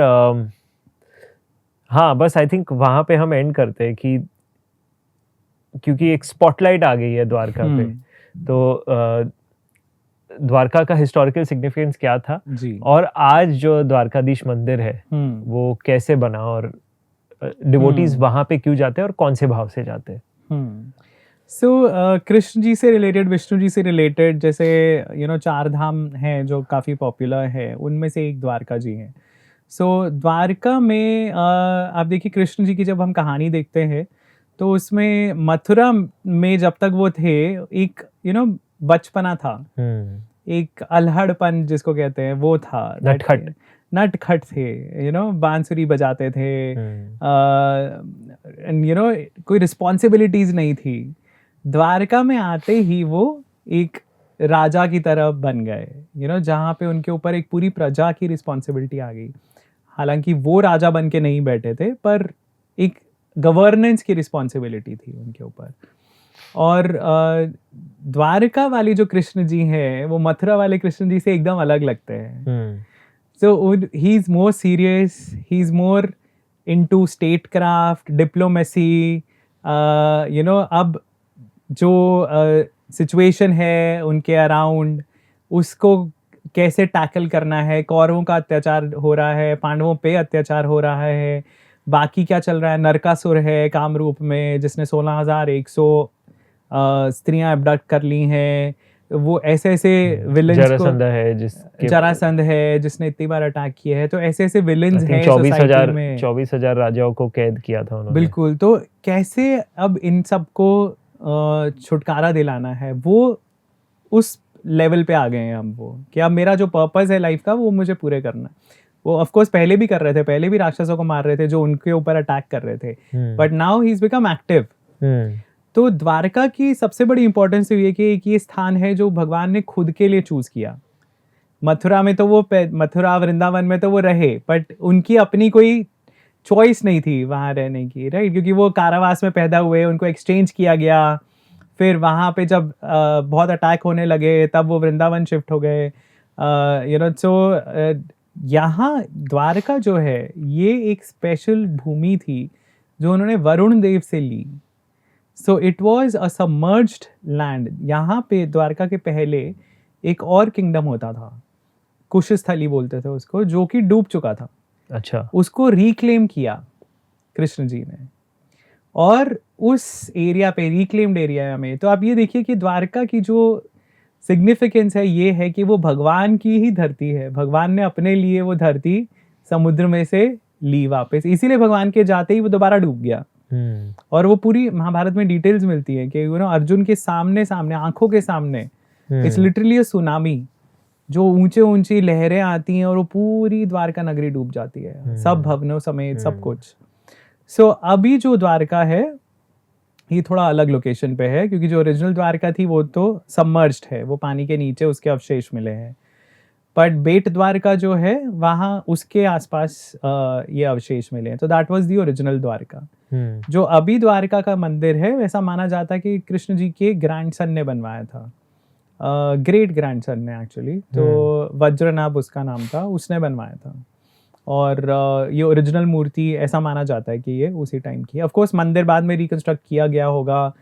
हाँ बस आई थिंक वहाँ पे हम एंड करते हैं कि क्योंकि एक स्पॉटलाइट आ गई है द्वारका पे, तो द्वारका का हिस्टोरिकल सिग्निफिकेंस क्या था जी। और आज जो द्वारकाधीश मंदिर है वो कैसे बना, और डिवोटीज वहाँ पे क्यों जाते हैं और कौन से भाव से जाते हैं। सो कृष्ण जी से रिलेटेड, विष्णु जी से रिलेटेड, जैसे चार धाम हैं जो काफ़ी पॉपुलर है, उनमें से एक द्वारका जी हैं। सो द्वारका में आप देखिए कृष्ण जी की जब हम कहानी देखते हैं तो उसमें मथुरा में जब तक वो थे, एक बचपना था, एक अल्हड़पन जिसको कहते हैं वो था, नटखट थे, बांसुरी बजाते थे, कोई रिस्पॉन्सिबिलिटीज नहीं थी। द्वारका में आते ही वो एक राजा की तरह बन गए, जहाँ पे उनके ऊपर एक पूरी प्रजा की रिस्पॉन्सिबिलिटी आ गई। हालांकि वो राजा बन के नहीं बैठे थे, पर एक गवर्नेंस की रिस्पॉन्सिबिलिटी थी उनके ऊपर। और द्वारका वाली जो कृष्ण जी हैं वो मथुरा वाले कृष्ण जी से एकदम अलग लगते हैं। So he is more serious, he is more into statecraft, diplomacy. अब जो सिचुएशन है उनके अराउंड, उसको कैसे टैकल करना है। कौरवों का अत्याचार हो रहा है, पांडवों पे अत्याचार हो रहा है, बाकी क्या चल रहा है, नरकासुर है कामरूप में जिसने 16,100 स्त्रियां अबडक्ट कर ली हैं। वो ऐसे ऐसे विलेंस को, जरासंध है जिसने इतनी बार अटैक किए हैं, तो ऐसे ऐसे विलेंस हैं सोसाइटी में। 24,000 राजाओं को कैद किया था उन्होंने। बिल्कुल। तो कैसे अब इन सबको छुटकारा दिलाना है, वो उस लेवल पे आ गए हैं हम, वो कि अब मेरा जो पर्पस है लाइफ का वो मुझे पूरे करना है। वो ऑफ कोर्स पहले भी कर रहे थे, पहले भी राक्षसों को मार रहे थे जो उनके ऊपर अटैक कर रहे थे, but now he is become active. तो द्वारका की सबसे बड़ी इंपॉर्टेंस ये कि ये स्थान है जो भगवान ने खुद के लिए चूज किया। मथुरा में तो वो, मथुरा वृंदावन में तो वो रहे, बट उनकी अपनी कोई चॉइस नहीं थी वहाँ रहने की, राइट? क्योंकि वो कारावास में पैदा हुए, उनको एक्सचेंज किया गया, फिर वहाँ पे जब बहुत अटैक होने लगे तब वो वृंदावन शिफ्ट हो गए। सो यहाँ द्वारका जो है ये एक स्पेशल भूमि थी जो उन्होंने वरुण देव से ली। So it was a submerged land. यहाँ पे द्वारका के पहले एक और किंगडम होता था, कुशस्थली बोलते थे उसको, जो कि डूब चुका था। अच्छा। उसको रिक्लेम किया कृष्ण जी ने, और उस एरिया पे, रिक्लेम्ड एरिया में, तो आप ये देखिए कि द्वारका की जो सिग्निफिकेंस है ये है कि वो भगवान की ही धरती है। भगवान ने अपने लिए वो धरती समुद्र में से ली वापस, इसीलिए भगवान के जाते ही वो दोबारा डूब गया। और वो पूरी महाभारत में डिटेल्स मिलती है कि अर्जुन के सामने आंखों के सामने इट्स लिटरली अ सुनामी, जो ऊंचे ऊंची लहरें आती हैं और वो पूरी द्वारका नगरी डूब जाती है, सब भवनों समेत सब कुछ। सो अभी जो द्वारका है ये थोड़ा अलग लोकेशन पे है, क्योंकि जो ओरिजिनल द्वारका थी वो तो सबमर्ज्ड है, वो पानी के नीचे उसके अवशेष मिले हैं। बट बेट द्वारका जो है वहाँ उसके आसपास ये अवशेष मिले हैं, तो that was the original Dwarka. जो अभी द्वारका का मंदिर है वैसा माना जाता है कि कृष्ण जी के ग्रैंडसन ने बनवाया था, ग्रेट ग्रैंडसन ने एक्चुअली, तो वज्रनाभ उसका नाम था, उसने बनवाया था। और ये ओरिजिनल मूर्ति ऐसा माना जाता है कि ये उसी टाइम की है। ऑफ कोर्स मंदिर बाद में रिकंस्ट्रक्ट किया गया होगा,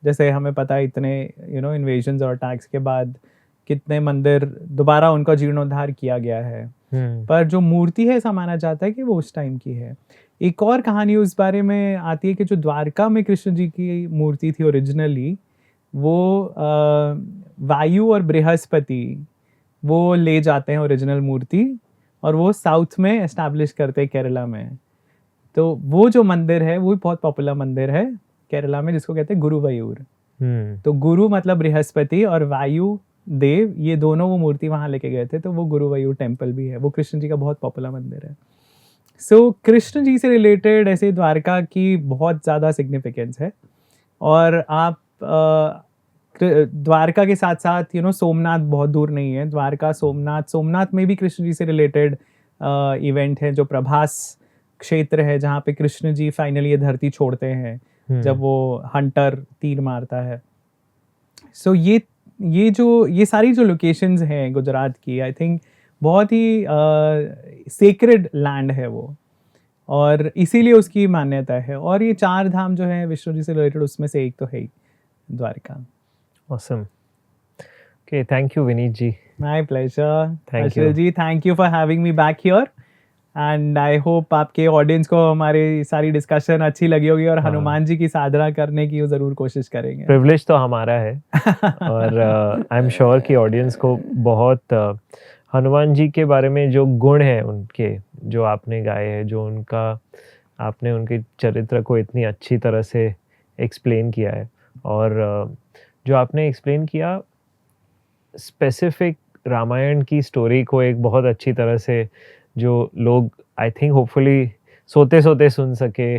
जैसे हमें पता है इतने इन्वेजन्स और अटैक्स के बाद कितने मंदिर दोबारा उनका जीर्णोद्धार किया गया है, पर जो मूर्ति है ऐसा माना जाता है कि वो उस टाइम की है। एक और कहानी उस बारे में आती है कि जो द्वारका में कृष्ण जी की मूर्ति थी ओरिजिनली, वो वायु और बृहस्पति वो ले जाते हैं ओरिजिनल मूर्ति और वो साउथ में एस्टैब्लिश करते हैं केरला में। तो वो जो मंदिर है वो भी बहुत पॉपुलर मंदिर है केरला में, जिसको कहते हैं गुरुवायूर। तो गुरु मतलब बृहस्पति और वायु देव, ये दोनों वो मूर्ति वहां लेके गए थे, तो वो गुरुवायूर टेम्पल भी है। वो कृष्ण जी का बहुत पॉपुलर मंदिर है। सो कृष्ण जी से रिलेटेड ऐसे द्वारका की बहुत ज़्यादा सिग्निफिकेंस है। और आप द्वारका के साथ साथ सोमनाथ बहुत दूर नहीं है। द्वारका, सोमनाथ में भी कृष्ण जी से रिलेटेड इवेंट है, जो प्रभास क्षेत्र है जहाँ पे कृष्ण जी फाइनली ये धरती छोड़ते हैं जब वो हंटर तीर मारता है। सो ये सारी जो लोकेशंस हैं गुजरात की, आई थिंक बहुत ही सेक्रेड लैंड है वो, और इसीलिए उसकी मान्यता है। और ये 4 धाम जो है विष्णु जी से रिलेटेड, उसमें से एक तो है ही Dwarka. Awesome. Okay, thank you, Vineet ji. My pleasure. Thank Ashil you. जी, thank you for having me back here. And I hope आपके ऑडियंस को हमारी सारी डिस्कशन अच्छी लगी होगी और हनुमान जी की साधना करने की वो ज़रूर कोशिश करेंगे। प्रिविलेज तो हमारा है और आई एम श्योर कि ऑडियंस को बहुत हनुमान जी के बारे में जो गुण हैं उनके, जो आपने गाए हैं, जो आपने उनके चरित्र को इतनी अच्छी तरह से एक्सप्लेन किया है, और जो आपने एक्सप्लेन किया स्पेसिफिक रामायण की स्टोरी को एक बहुत अच्छी तरह से, जो लोग आई थिंक होपफुली सोते सोते सुन सके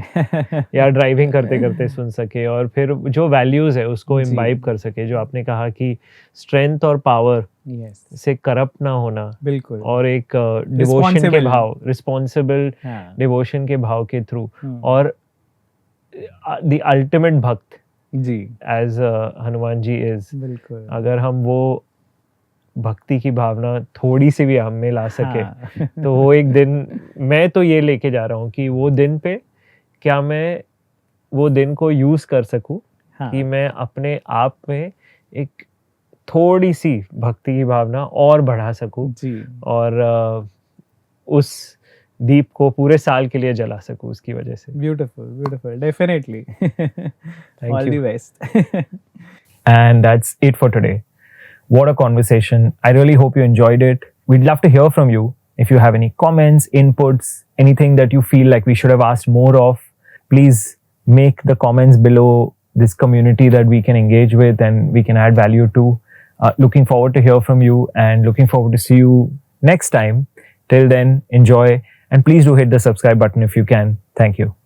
या ड्राइविंग करते करते सुन सके, और फिर जो वैल्यूज़ है उसको इम्बाइब कर सके। जो आपने कहा कि स्ट्रेंथ और पावर से करप्ट ना होना, बिल्कुल, और एक डिवोशन के भाव, रिस्पॉन्सिबल डिवोशन के भाव के थ्रू, और द अल्टीमेट भक्त जी एज हनुमान जी इज। बिल्कुल, अगर हम वो भक्ति की भावना थोड़ी सी भी हम में ला सके तो वो एक दिन, मैं तो ये लेके जा रहा हूँ कि वो दिन पे क्या मैं वो दिन को यूज कर सकूं कि मैं अपने आप में एक थोड़ी सी भक्ति की भावना और बढ़ा सकूं जी, और उस दीप को पूरे साल के लिए जला सकूं उसकी वजह से। Beautiful, definitely. All the best. And that's it for today. What a conversation. I really hope you enjoyed it. We'd love to hear from you. If you have any comments, inputs, anything that you feel like we should have asked more of, please make the comments below this community that we can engage with and we can add value to. Looking forward to hear from you and looking forward to see you next time. Till then, enjoy and please do hit the subscribe button if you can. Thank you.